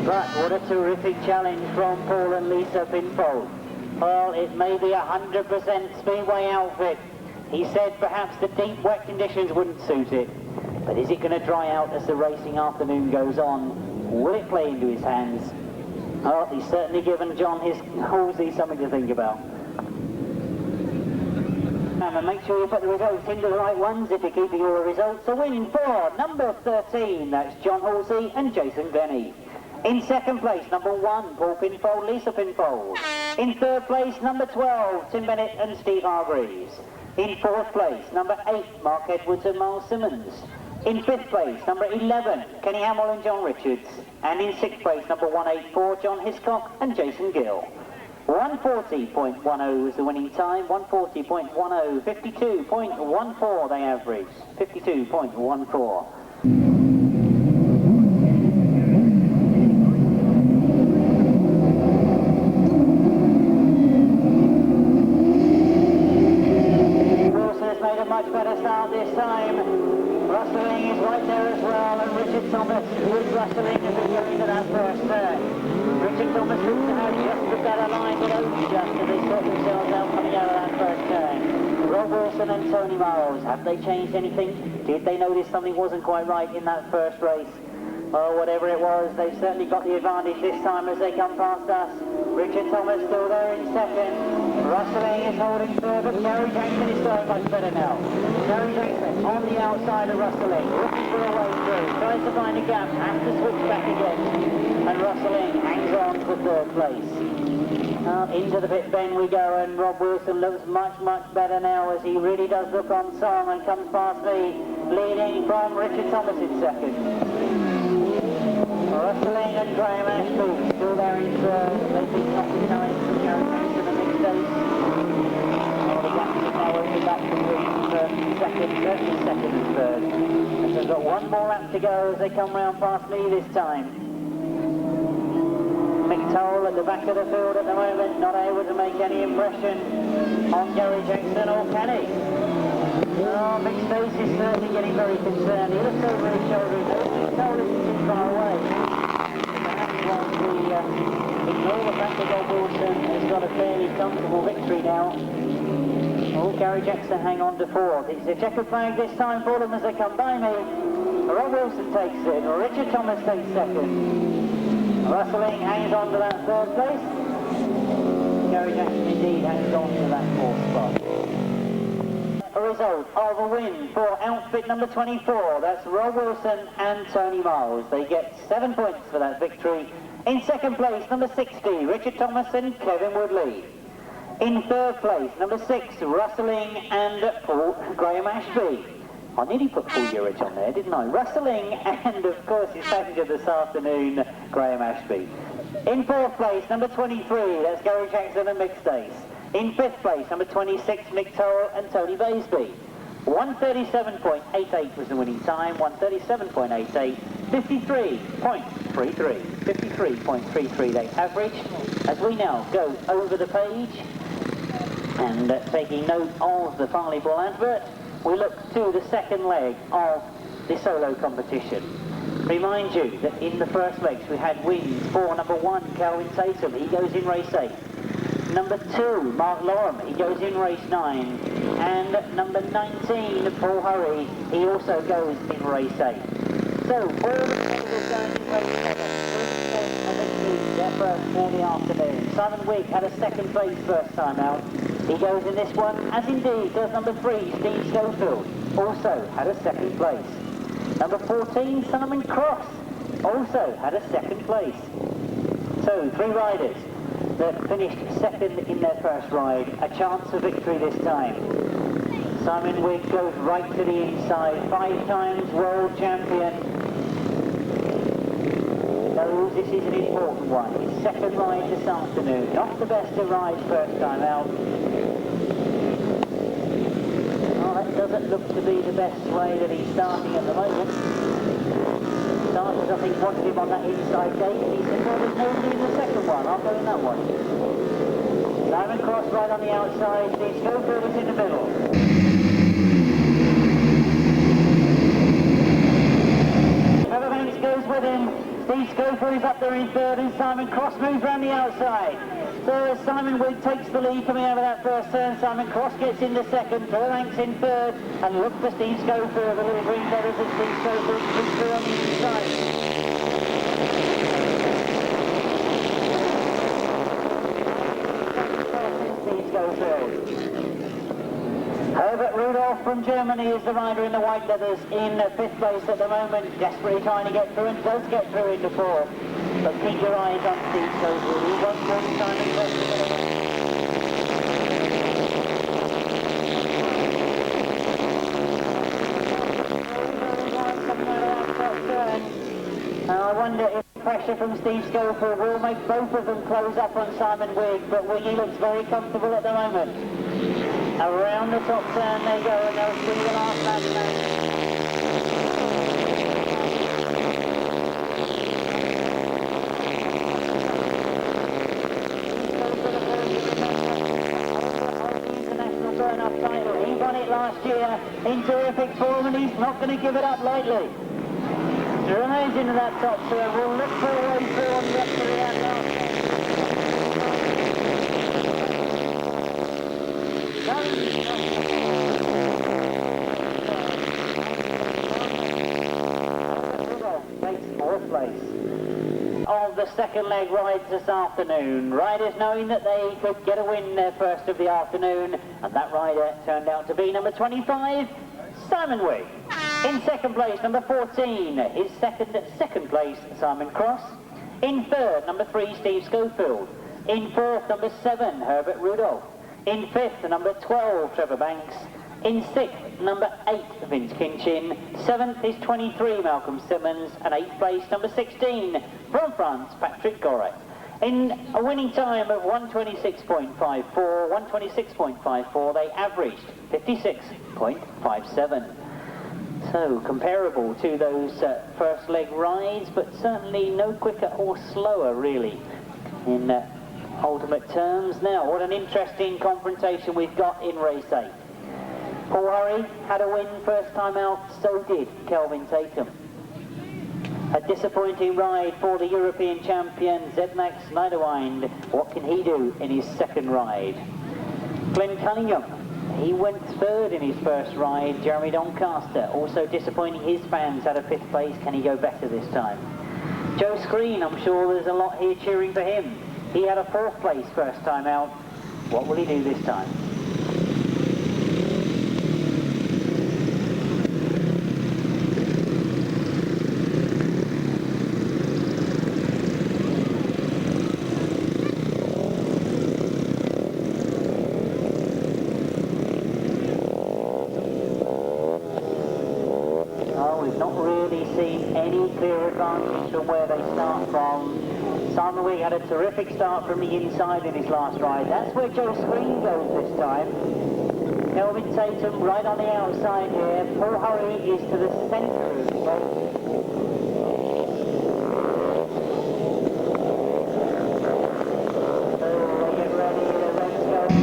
But what a terrific challenge from Paul and Lisa Pinfold. Well, it may be 100% Speedway outfit. He said perhaps the deep wet conditions wouldn't suit it. But is it going to dry out as the racing afternoon goes on? Will it play into his hands? Oh, he's certainly given John Halsey something to think about. And make sure you put the results into the right ones if you're keeping all the results. A win for number 13, that's John Halsey and Jason Glennie. In second place, number 1, Paul Pinfold, Lisa Pinfold. In third place, number 12, Tim Bennett and Steve Hargreaves. In fourth place, number 8, Mark Edwards and Miles Simmons. In fifth place, number 11, Kenny Hamill and John Richards. And in sixth place, number 184, John Hiscock and Jason Gill. 140.10 is the winning time, 140.10, 52.14 they average, 52.14. Wilson has made a much better start this time. Rustling is right there as well, and Richard Thomas with Rustling as we go into that first turn. Richard Thomas looks to have just a better line, but only just as they sort themselves out coming out of that first turn. Rob Wilson and Tony Miles, have they changed anything? Did they notice something wasn't quite right in that first race? Or whatever it was, they've certainly got the advantage this time as they come past us. Richard Thomas still there in second. Rustling is holding third, but Gary Jackson is going much better now. Gary Jackson on the outside of Rustling, looking for a way through, tries to find a gap, has to switch back again. And Rustling hangs on for third place. Into the pit bend we go, and Rob Wilson looks much, much better now as he really does look on song and comes past me, leading from Richard Thomas in second. Rustling and Graham Ashby still there in third. They've been knocking behind from Gary Jackson and Nick Dace. The gaps are now only back between second and third. And so they've got one more lap to go as they come round past me this time. Mick Toll at the back of the field at the moment, not able to make any impression on Gary Jackson, or can he? Oh, Mick Stace is certainly getting very concerned. He looks over his shoulder. Toll isn't too far away. Ignore the fact that Rob Wilson has got a fairly comfortable victory now. Oh, Gary Jackson hang on to fourth. It's a checkered flag this time for them as they come by me. Rob Wilson takes it, Richard Thomas takes second. Rustling hangs on to that third place. Gary Jackson indeed hangs on to that fourth spot. A result of a win for outfit number 24. That's Rob Wilson and Tony Miles. They get 7 points for that victory. In second place, number 60, Richard Thomas and Kevin Woodley. In third place, number 6, Rustling and Graham Ashby. I nearly put Paul Urich on there, didn't I? Rustling and, of course, his passenger this afternoon, Graham Ashby. In fourth place, number 23, that's Gary Jackson and Mick Stace. In fifth place, number 26, Mick Toll and Tony Baisby. 137.88 was the winning time, 137.88, 53.33. 53.33 they averaged. As we now go over the page and taking note of the Farley Ball advert, we look to the second leg of the solo competition. Remind you that in the first legs we had wins for number 1, Calvin Tatum, he goes in race 8. Number 2, Mark Lorem, he goes in race 9. And number 19, Paul Hurry, he also goes in race 8. So, all the players going in race 7. Their first for the afternoon. Simon Wigg had a second place first time out. He goes in this one, as indeed does number 3, Steve Schofield, also had a second place. Number 14, Simon Cross, also had a second place. So, 3 riders that finished second in their first ride, a chance of victory this time. Simon Wigg goes right to the inside, 5 times world champion. Knows this is an important one. His second ride this afternoon. Not the best of rides first time out. Well, that doesn't look to be the best way that he's starting at the moment. Starters, I think, wanted him on that inside gate, and he said, well, there's nobody in the second one. I'll go in that one. Simon Cross right on the outside. Steve Schofield is in the middle. Trevor Banks goes with him. Steve Schofield is up there in third, and Simon Cross moves around the outside. So Simon Wigg takes the lead coming over that first turn. Simon Cross gets into second, Trevor Banks in third, and look for Steve Schofield. The little green feathers as Steve Schofield moves through on the inside. Steve Schofield. Herbert Rudolph from Germany is the rider in the white leathers in 5th place at the moment, desperately trying to get through, and does get through into 4th. But keep your eyes on Steve Schofield. He wants more time in first. Now I wonder if pressure from Steve Schofield will make both of them close up on Simon Wigg, but Wiggy looks very comfortable at the moment. Around the top turn they go, and they'll see the last lap. International Burn-up title. He won it last year in terrific form, and he's not going to give it up lightly. He remains into that top turn. We'll look for a way through on the rest of the lap. Takes 4th place of the second leg rides this afternoon. Riders knowing that they could get a win their first of the afternoon, and that rider turned out to be number 25, Simon Wigg. In second place, number 14, his second place, Simon Cross. In third, number 3, Steve Schofield. In fourth, number 7, Herbert Rudolph. In fifth, number 12, Trevor Banks. In sixth, number 8, Vince Kinchin. 7th is 23, Malcolm Simmons. And 8th place, number 16, from France, Patrick Goret. In a winning time of 126.54, they averaged 56.57. So comparable to those first leg rides, but certainly no quicker or slower really in ultimate terms. Now, what an interesting confrontation we've got in race 8. Paul Hurry had a win first time out, so did Kelvin Tatum. A disappointing ride for the European champion Zednak Schneiderwind. What can he do in his second ride? Glenn Cunningham, he went third in his first ride. Jeremy Doncaster, also disappointing his fans out of 5th place. Can he go better this time? Joe Screen, I'm sure there's a lot here cheering for him. He had a 4th place first time out. What will he do this time? From where they start from. Simon Wigg had a terrific start from the inside in his last ride. That's where Joe Screen goes this time. Kelvin Tatum right on the outside here. Paul Hurry is to the centre of the boat. So they get ready, the race goes.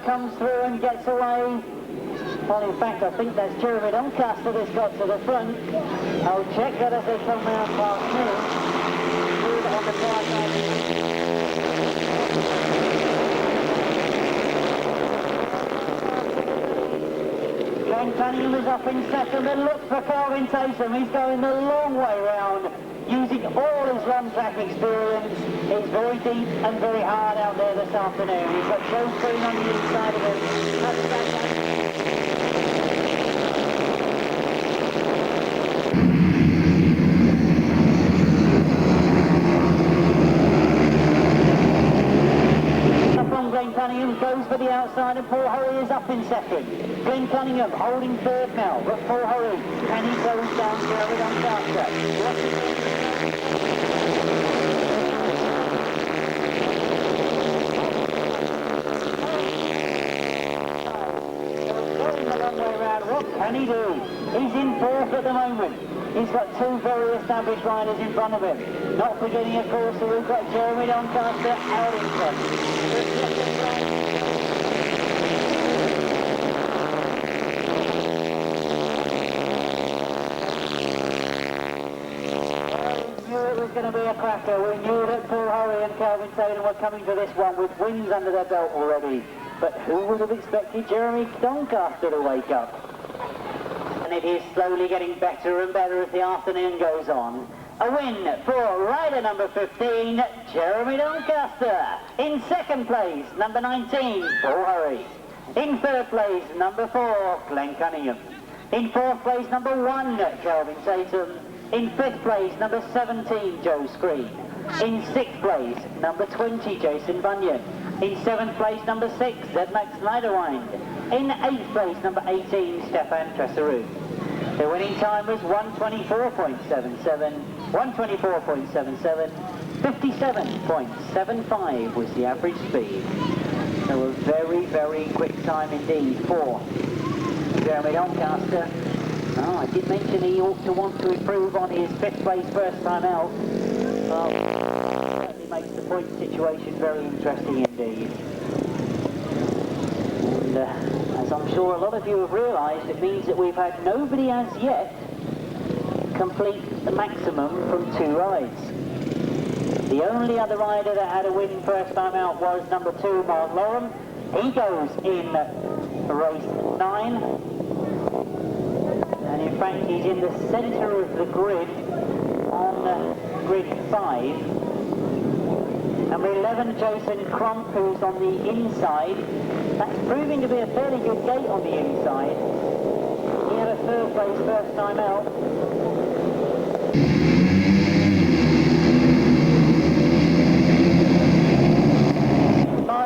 Comes through and gets away. Well, in fact, I think that's Jeremy Doncaster that's got to the front. I'll check that as they come round past me. Good on the far side. Glenn Cunningham is up in second, and look for Kelvin Tatum. He's going the long way round, using all his run track experience. He's very deep and very hard out there this afternoon. He's got Joe Screen on the inside of him. Glenn Cunningham goes for the outside and Paul Hurry is up in second. Glenn Cunningham holding third now, but Paul Hurry, can he close down Jeremy Doncaster? What can he do? He's in 4th at the moment. He's got 2 very established riders in front of him. Not forgetting, of course, that we've got Jeremy Doncaster out in front. We knew it was going to be a cracker. We knew that Paul Hurry and Kelvin Tatum were coming to this one with wins under their belt already. But who would have expected Jeremy Doncaster to wake up? And it is slowly getting better and better as the afternoon goes on. A win for rider number 15, Jeremy Doncaster. In 2nd place, number 19, Paul Hurry. In 3rd place, number 4, Glenn Cunningham. In 4th place, number 1, Kelvin Tatum. In 5th place, number 17, Joe Screen. In 6th place, number 20, Jason Bunyan. In 7th place, number 6, Zednak Schneiderwind. In 8th place, number 18, Stefan Tresseroux. The winning time was 1:24.77, 1:24.77, 57.75 was the average speed. So a very, very quick time indeed for Jeremy Doncaster. Oh, I did mention he ought to want to improve on his 5th place first time out. Well, certainly makes the point situation very interesting indeed. And as I'm sure a lot of you have realised, it means that we've had nobody as yet complete the maximum from 2 rides. The only other rider that had a win first time out was number 2, Mark Loram. He goes in race 9. And in fact, he's in the centre of the grid on grid 5. Number 11, Jason Crump, who's on the inside. That's proving to be a fairly good gate on the inside. He had a 3rd place first time out.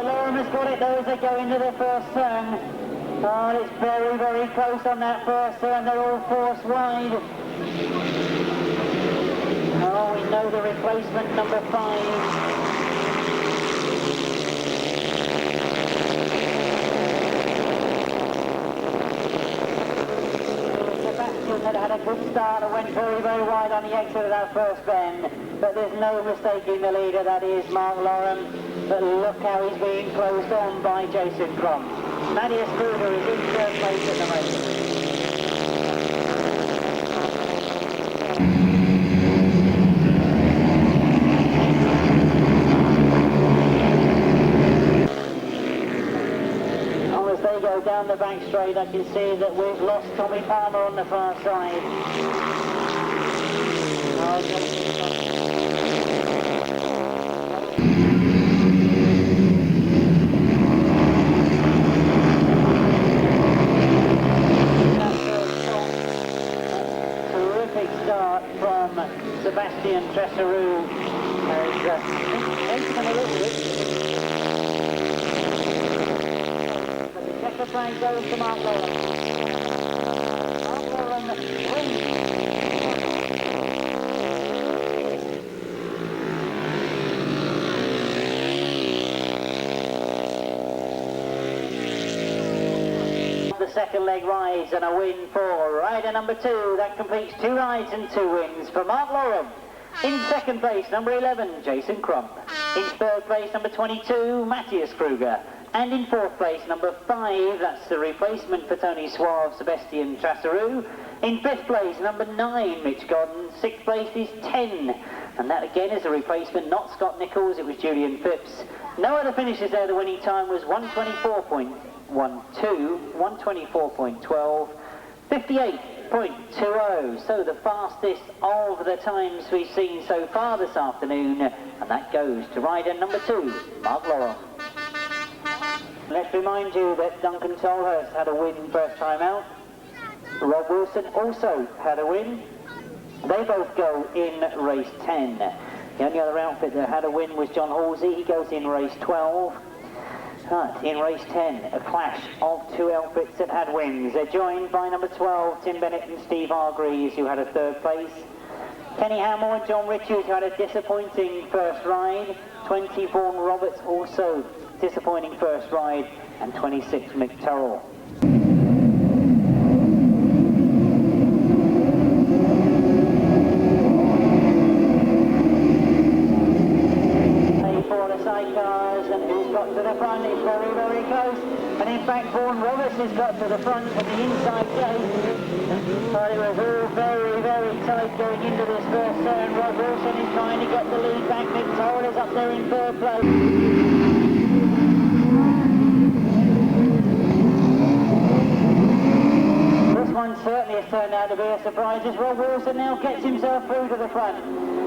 Loram has got it though as they go into their first turn. Oh, it's very, very close on that first turn. They're all forced wide. Oh, we know the replacement, number 5. Richards had a good start and went very, very wide on the exit of that first bend. But there's no mistaking the leader, that is Mark Loren. But look how he's being closed on by Jason Crump. Matthias Kruger is in third place at the moment. As they go down the back straight, I can see that we've lost Tommy Palmer on the far side. Terrific start from Sebastian Tresseroux. The flag goes to Mark Loren. Mark Loren wins. The second leg rides and a win for rider number 2. That completes 2 rides and 2 wins for Mark Loren. In second place, number 11, Jason Crump. In third place, number 22, Matthias Kruger. And in fourth place, number 5, that's the replacement for Tony Suave, Sebastian Tresseroux. In fifth place, number 9, Mitch Godden. Sixth place is 10. And that again is a replacement, not Scott Nichols, it was Julian Phipps. No other finishes there. The winning time was 124.12, 124.12, 58.20. So the fastest of the times we've seen so far this afternoon. And that goes to rider number 2, Mark Loren. Let's remind you that Duncan Tolhurst had a win first time out. Rob Wilson also had a win. They both go in race 10. The only other outfit that had a win was John Halsey. He goes in race 12. But in race 10, a clash of 2 outfits that had wins. They're joined by number 12, Tim Bennett and Steve Hargreaves, who had a third place. Kenny Hamill and John Richards, who had a disappointing first ride. 20, Vaughan Roberts, also disappointing first ride. And 26, Mick Turrell. For the sidecars, and who's got to the front is very, very close. And in fact, Vaughan Roberts has got to the front of the inside gate. But it was all very, very tight going into this first turn. Rob Wilson is trying to get the lead back. Mick Turrell is up there in third place. This one certainly has turned out to be a surprise as Rob Wilson now gets himself through to the front.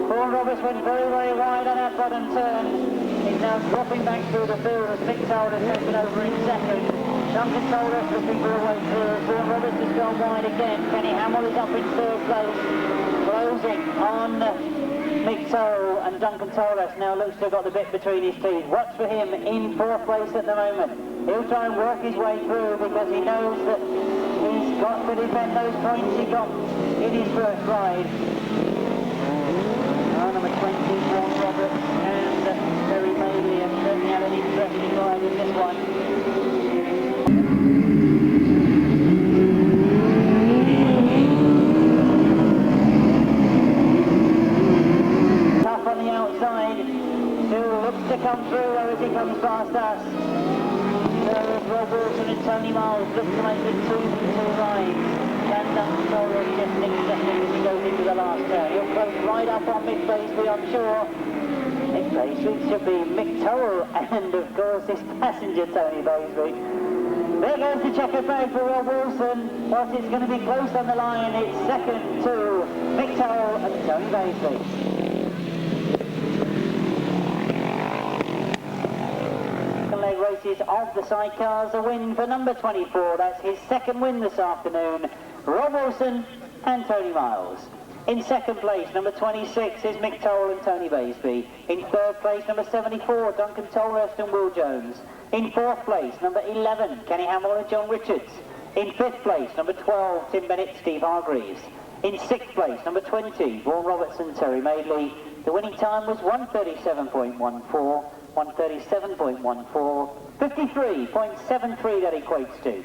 Vaughan Roberts went very, very wide on that bottom turn. He's now dropping back through the field as Mick Turrell has taken over in second. Duncan Tolhurst looking for a way through. Vaughan Roberts has gone wide again. Kenny Hamill is up in third place. Closing on Mick Turrell, and Duncan Tolhurst now looks to have got the bit between his teeth. Watch for him in fourth place at the moment. He'll try and work his way through because he knows that he's got to defend those points he got in his first ride. Number 20, Vaughan Roberts and Terry Mailey have certainly had an interesting ride in this one. Tough on the outside, still looks to come through as he comes past us. So Rob Wilson and Tony Miles look to make it 2 rides. And Duncan Tolhurst just nicks second as he goes into the last turn. He'll close right up on Mick Paisley, I'm sure. Mick Paisley should be Mick Turrell and, of course, his passenger, Tony Paisley. There goes the checkered flag for Rob Wilson. Whilst it's going to be close on the line, it's second to Mick Turrell and Tony Paisley. Leg races of the sidecars, a win for number 24. That's his second win this afternoon. Rob Wilson and Tony Miles. In second place, number 26 is Mick Turrell and Tony Baisby. In third place, number 74, Duncan Tolhurst and Will Jones. In fourth place, number 11, Kenny Hamill and John Richards. In fifth place, number 12, Tim Bennett, Steve Hargreaves. In sixth place, number 20, Vaughan Roberts and Terry Maidley. The winning time was 1:37.14, 1:37.14, 53.73 that equates to.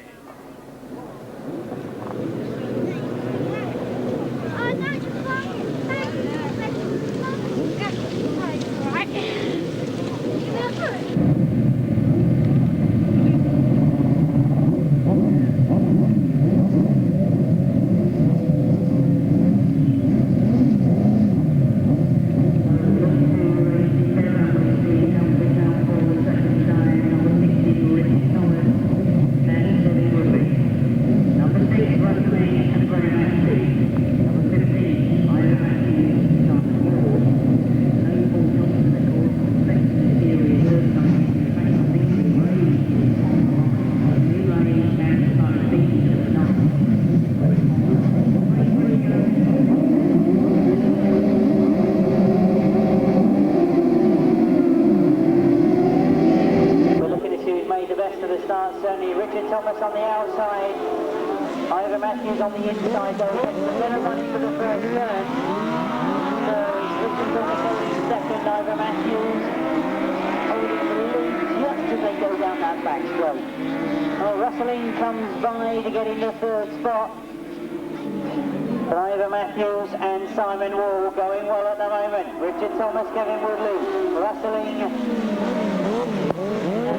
Ivor Matthews holding the lead just as they go down that back straight. Well, Rustling comes by to get into third spot. But Ivor Matthews and Simon Wall going well at the moment. Richard Thomas, Kevin Woodley, Rustling and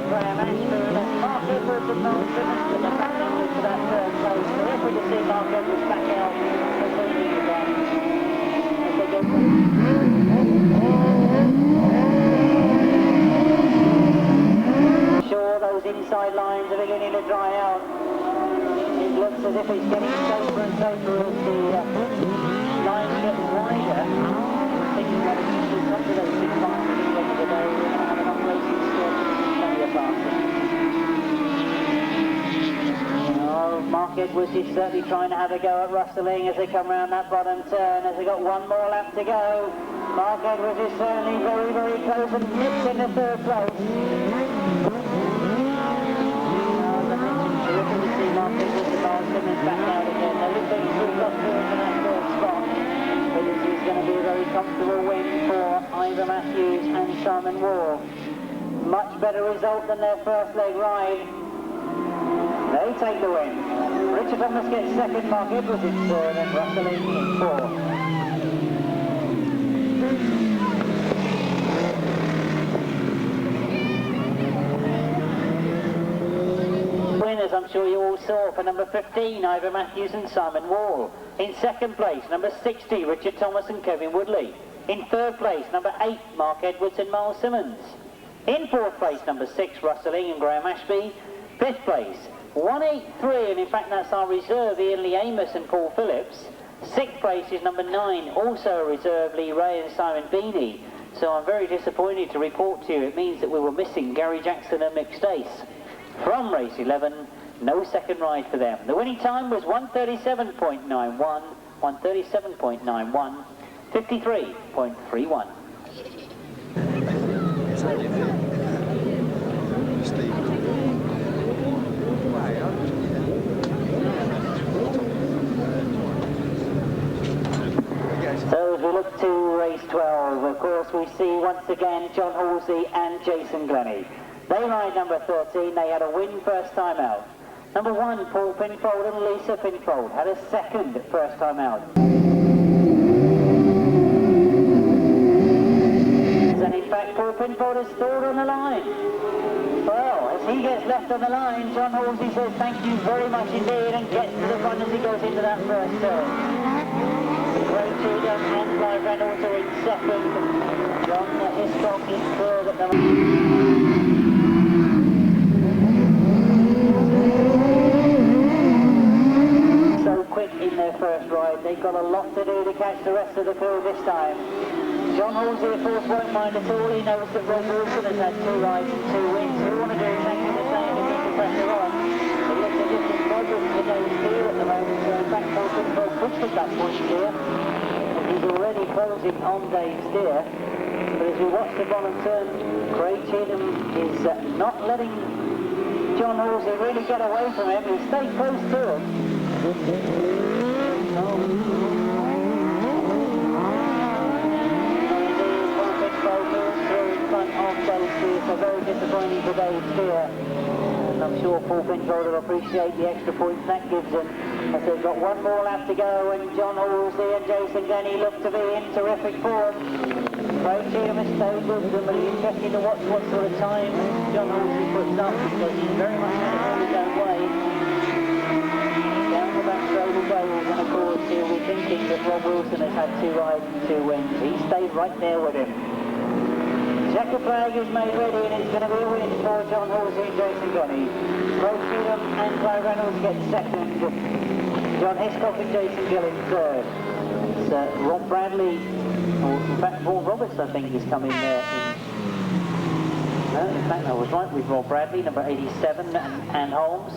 Graham Ashford. Mark Edwards and Noel Simmons to the back end for that third place. Terrific to see Mark Edwards back out for leading again. As they go sure, those inside lines are beginning to dry out. It looks as if it's getting safer and safer as the lines get wider. I'm thinking that if you come to those big farms at the end of the day, we're going to have enough racing still to plenty of passing. Oh, Mark Edwards is certainly trying to have a go at Rustling as they come round that bottom turn, as they got one more lap to go. Mark Edwards is certainly very, very close and nips in the third place. Terrific to see Mark Edwards and Noel Simmons back out again. They look like he's got through into that third spot. But this is going to be a very comfortable win for Ivor Matthews and Simon Wall. Much better result than their first leg ride. They take the win. Richard Thomas gets second, Mark Edwards in third, and Rustling in fourth. Winners, I'm sure you all saw, for number 15, Ivor Matthews and Simon Wall. In second place, number 60, Richard Thomas and Kevin Woodley. In third place, number 8, Mark Edwards and Noel Simmons. In fourth place, number 6, Rustling and Graham Ashby. Fifth place, 183, and in fact that's our reserve, Ian Lee Amos and Paul Phillips. Sixth place is number 9, also a reserve, Lee Ray and Simon Beanie. So I'm very disappointed to report to you, it means that we were missing Gary Jackson and Mick Stace. From race 11, no second ride for them. The winning time was 1:37.91, 1:37.91, 53.31. So as we look to race 12, of course we see once again John Halsey and Jason Glennie. They ride number 13, they had a win first time out. Number 1, Paul Pinfold and Lisa Pinfold had a second first time out. And in fact Paul Pinfold is third on the line. Well, as he gets left on the line, John Halsey says thank you very much indeed and gets to the front as he goes into that first turn. Ray Cheatham and Clive Reynolds are in second. John Hiscock is third at the moment. So quick in their first ride, they've got a lot to do to catch the rest of the field this time. John Halsey, of course, won't mind at all. He knows that Rob Wilson has had 2 rides and 2 wins. He'll want to do exactly the same and keep the pressure on. It looks as if he's struggling to go clear at the moment, so in fact Paul Pinfold pushed at that point clear. He's already closing on Dave Steer. But as we watch the bottom turn, Craig Cheatham is not letting John Halsey really get away from him. He's stayed close to him. Through in front of Dave Steer, so very disappointing for Dave Steer. And I'm sure Paul Pinfold will appreciate the extra points that gives him. As they've got one more lap to go, and John Halsey and Jason Glennie look to be in terrific form. Craig Cheatham has stayed with them, but it's interesting to watch what sort of time John Halsey puts up, because he's very much had it all his own way. Down the back straight he goes, and of course he'll be thinking that Rob Wilson has had 2 rides and 2 wins. He stayed right there with him. Checker flag is made ready, and it's going to be a win for John Halsey and Jason Glennie. Craig Cheatham and Clive Reynolds get second. John Hiscock and Jason Gill in third. It's Rob Bradley, or in fact Paul Roberts I think is coming there. No, in fact I was right with Rob Bradley, number 87, and Holmes.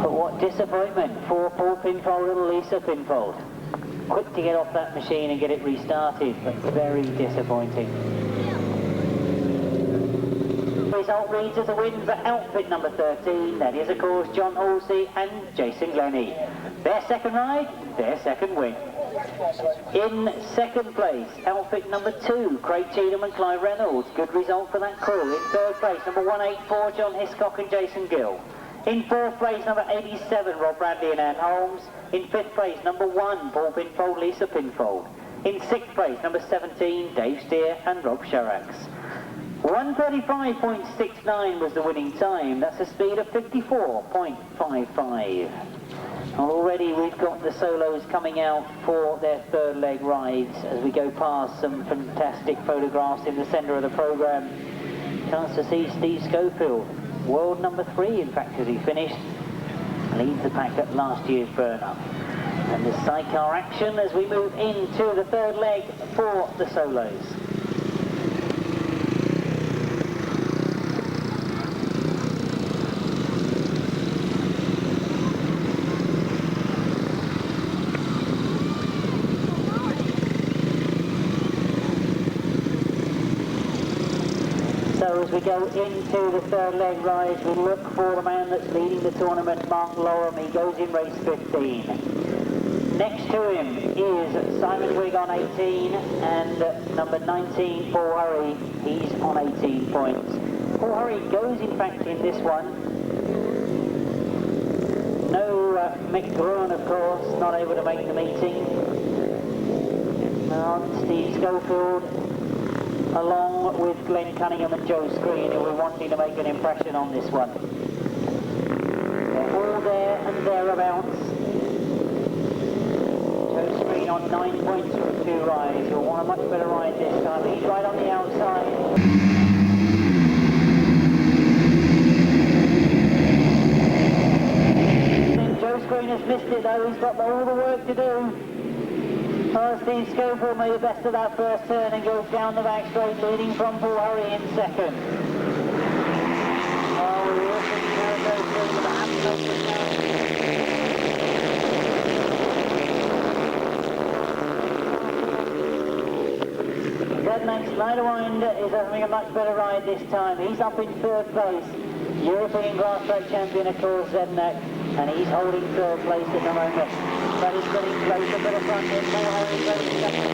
But what disappointment for Paul Pinfold and Lisa Pinfold. Quick to get off that machine and get it restarted, but very disappointing. Result reads as a win for outfit number 13. That is, of course, John Halsey and Jason Glennie. Their second ride, their second win. In second place, outfit number 2, Craig Cheatham and Clive Reynolds. Good result for that crew. In third place, number 184, John Hiscock and Jason Gill. In fourth place, number 87, Rob Bradley and Ann Holmes. In fifth place, number 1, Paul Pinfold, Lisa Pinfold. In sixth place, number 17, Dave Steer and Rob Sharax. 1:35.69 was the winning time. That's a speed of 54.55. Already we've got the solos coming out for their third leg rides as we go past some fantastic photographs in the centre of the programme. Chance to see Steve Schofield, world number 3 in fact as he finished, leads the pack at last year's burn-up. And the sidecar action as we move into the third leg for the solos. So as we go into the third leg rise, we look for the man that's leading the tournament, Mark Lorem. He goes in race 15. Next to him is Simon Wigg on 18 and number 19, Paul Hurry. He's on 18 points. Paul Hurry goes in fact in this one. No Mick Gruen, of course, not able to make the meeting. Steve Schofield, along with Glenn Cunningham and Joe Screen, who were wanting to make an impression on this one. They're all there and thereabouts. Joe Screen on 9 points from 2 rides. He'll want a much better ride this time. He's right on the outside. Joe Screen has missed it though. He's got all the work to do. Steve Schofield made the best of that first turn and goes down the back straight, leading from Paul Hurry in second. Max Schneiderwind is having a much better ride this time. He's up in third place. European Grass Track champion, of course, Zednek, and he's holding third place at the moment. But he's getting closer to the front end. Paul Hurry goes second.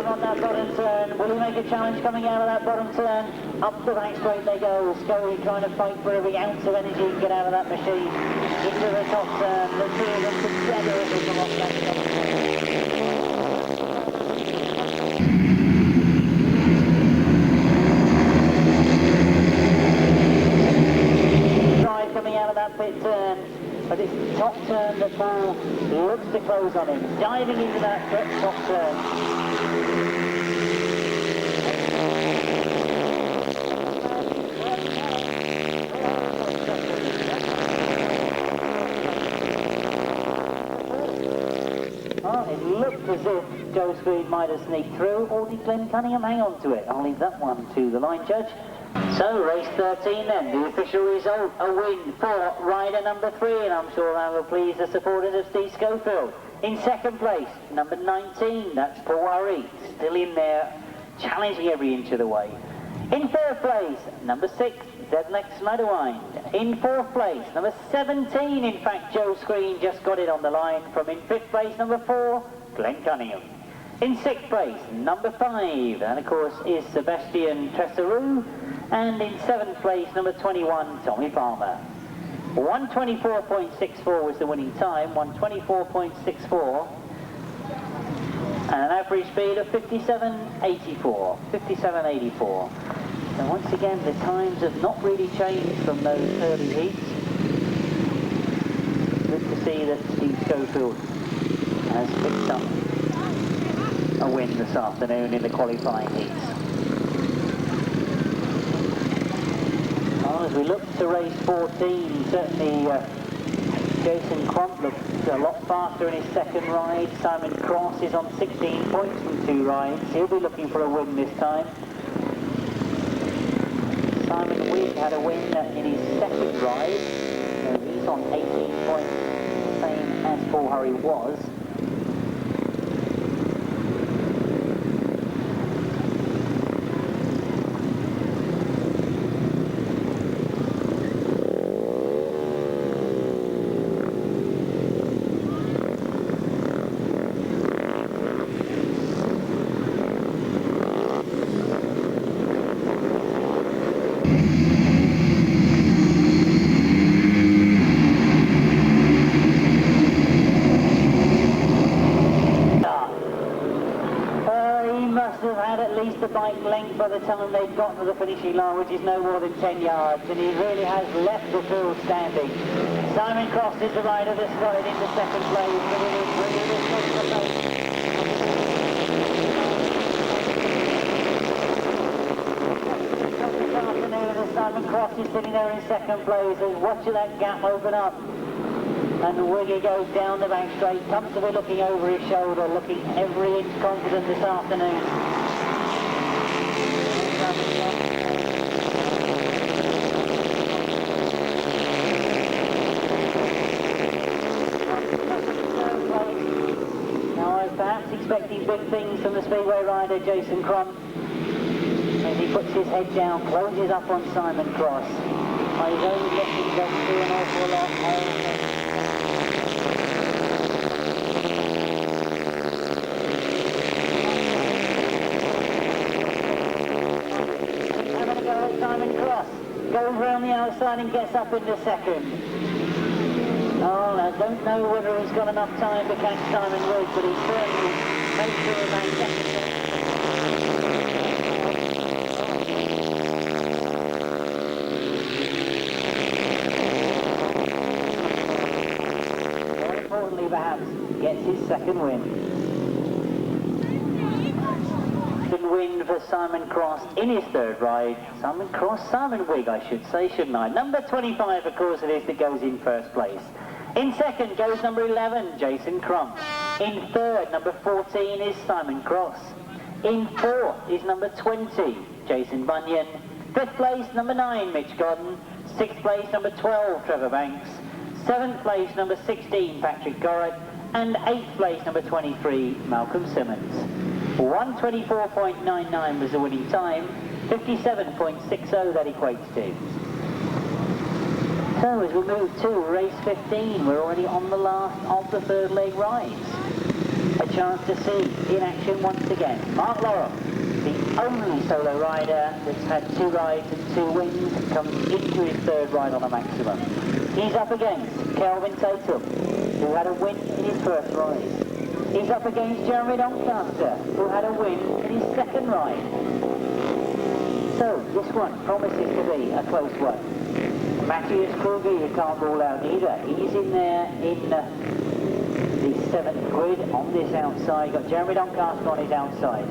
On that bottom turn, will he make a challenge coming out of that bottom turn? Up the back straight they go. Scully trying to fight for every ounce of energy he can get out of that machine. Into the top turn, the two of them together as they come off that top turn. Drive coming out of that pit turn. But it's the top turn that Paul looks to close on him. Diving into that top turn. It looked as if Joe Screen might have sneaked through, or did Glenn Cunningham hang on to it? I'll leave that one to the line judge. So, race 13 then, the official result, a win for rider number 3, and I'm sure that will please the supporters of Steve Schofield. In second place, number 19, that's Paul Hurry, still in there, challenging every inch of the way. In third place, number 6, Zednek Schneiderwind. In fourth place, number 17, in fact, Joe Screen just got it on the line. From in fifth place, number 4, Glenn Cunningham. In sixth place, number 5, and of course is Sebastian Tresseroux. And in seventh place, number 21, Tommy Palmer. 1:24.64 was the winning time, 1:24.64. And an average speed of 57.84, 57.84. And once again, the times have not really changed from those early heats. Good to see that Steve Schofield has picked up a win this afternoon in the qualifying heats. As we look to race 14, certainly Jason Crump looks a lot faster in his second ride. Simon Cross is on 16 points from 2 rides. He'll be looking for a win this time. Simon Wigg had a win in his second ride. So he's on 18 points, same as Paul Hurry was. by the time they've got to the finishing line, which is no more than 10 yards, and he really has left the field standing. Simon Cross is the rider that's got it into second place, but it is really this afternoon, Simon Cross is sitting there in second place, and watching that gap open up. And Wiggy goes down the back straight, comfortably looking over his shoulder, looking every inch confident this afternoon. Now I was perhaps expecting big things from the Speedway rider Jason Crum, as he puts his head down, closes up on Simon Cross. He's only getting back through an awful lot. Simon Cross goes round the outside and gets up into second. Oh, I don't know whether he's got enough time to catch Simon Wood, but he certainly makes sure of that. More importantly, perhaps, gets his second win. Win for Simon Cross in his third ride. Simon Wigg, I should say, shouldn't I? Number 25, of course, it is that goes in first place. In second goes number 11, Jason Crum. In third, number 14 is Simon Cross. In fourth is number 20, Jason Bunyan. Fifth place, number 9, Mitch Godden. Sixth place, number 12, Trevor Banks. Seventh place, number 16, Patrick Gorrett. And eighth place, number 23, Malcolm Simmons. 1:24.99 was the winning time, 57.60 that equates to. So as we move to race 15, we're already on the last of the third leg rides. A chance to see in action once again Mark Laurel, the only solo rider that's had 2 rides and 2 wins, comes into his third ride on a maximum. He's up against Kelvin Tatum, who had a win in his first ride. He's up against Jeremy Doncaster, who had a win in his second ride. So this one promises to be a close one. Matthias Kruger, you can't rule out either. He's in there in the 7th grid on this outside. Got Jeremy Doncaster on his outside.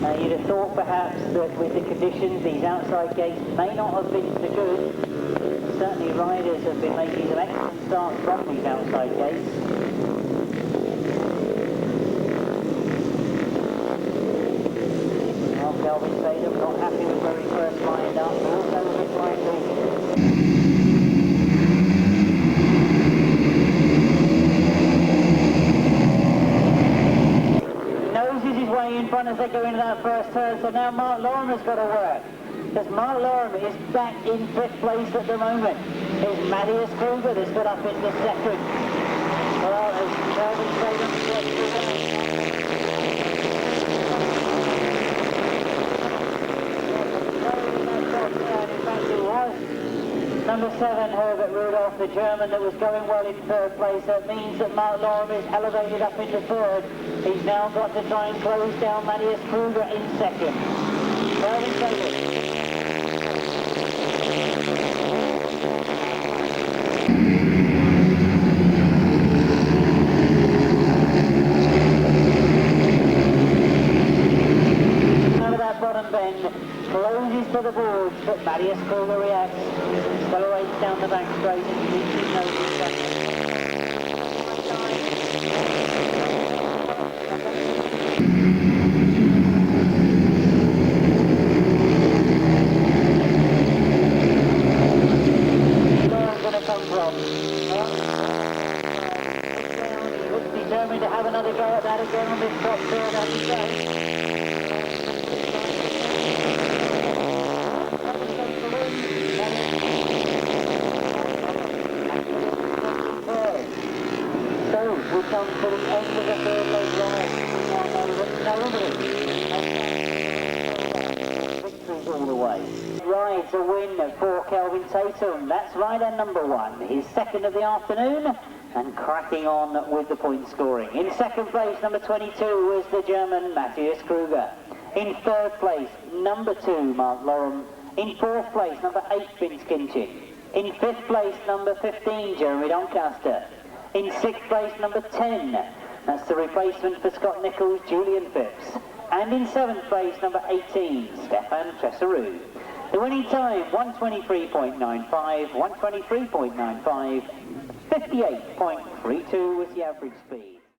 Now you'd have thought perhaps that with the conditions, these outside gates may not have been so good. Certainly riders have been making some excellent starts from these outside gates. Kelvin Tatum not happy with where he first lined up, also a bit likely. Noses his way in front as they go into that first turn, so now Mark Lorimer's got to work. Because Mark Lorimer is back in 5th place at the moment. It's Matthias Kruger that's got up into second. Well, as Kelvin Tatum gets through. Number 7, Herbert Rudolph, the German that was going well in 3rd place. That means that Mark Lorimer is elevated up into 3rd. He's now got to try and close down Matthias Kruger in 2nd. Kelvin Tatum. Bottom bend, closes to the boards, but Matthias Kruger reacts, accelerates down the back straight and keeps his nose in second. Where's going to come from? He looks determined to have another go at that again on this top turn, as he says. We come to the end of the third leg ride. Victories all the way. Rides a win for Kelvin Tatum. That's rider number 1. His second of the afternoon and cracking on with the point scoring. In second place, number 22 was the German Matthias Kruger. In third place, number 2, Mark Lorham. In fourth place, number 8, Vince Kinchin. In fifth place, number 15, Jeremy Doncaster. In sixth place, number 10, that's the replacement for Scott Nichols, Julian Phipps. And in seventh place, number 18, Stefan Tresarou. The winning time, 123.95, 123.95, 58.32 was the average speed.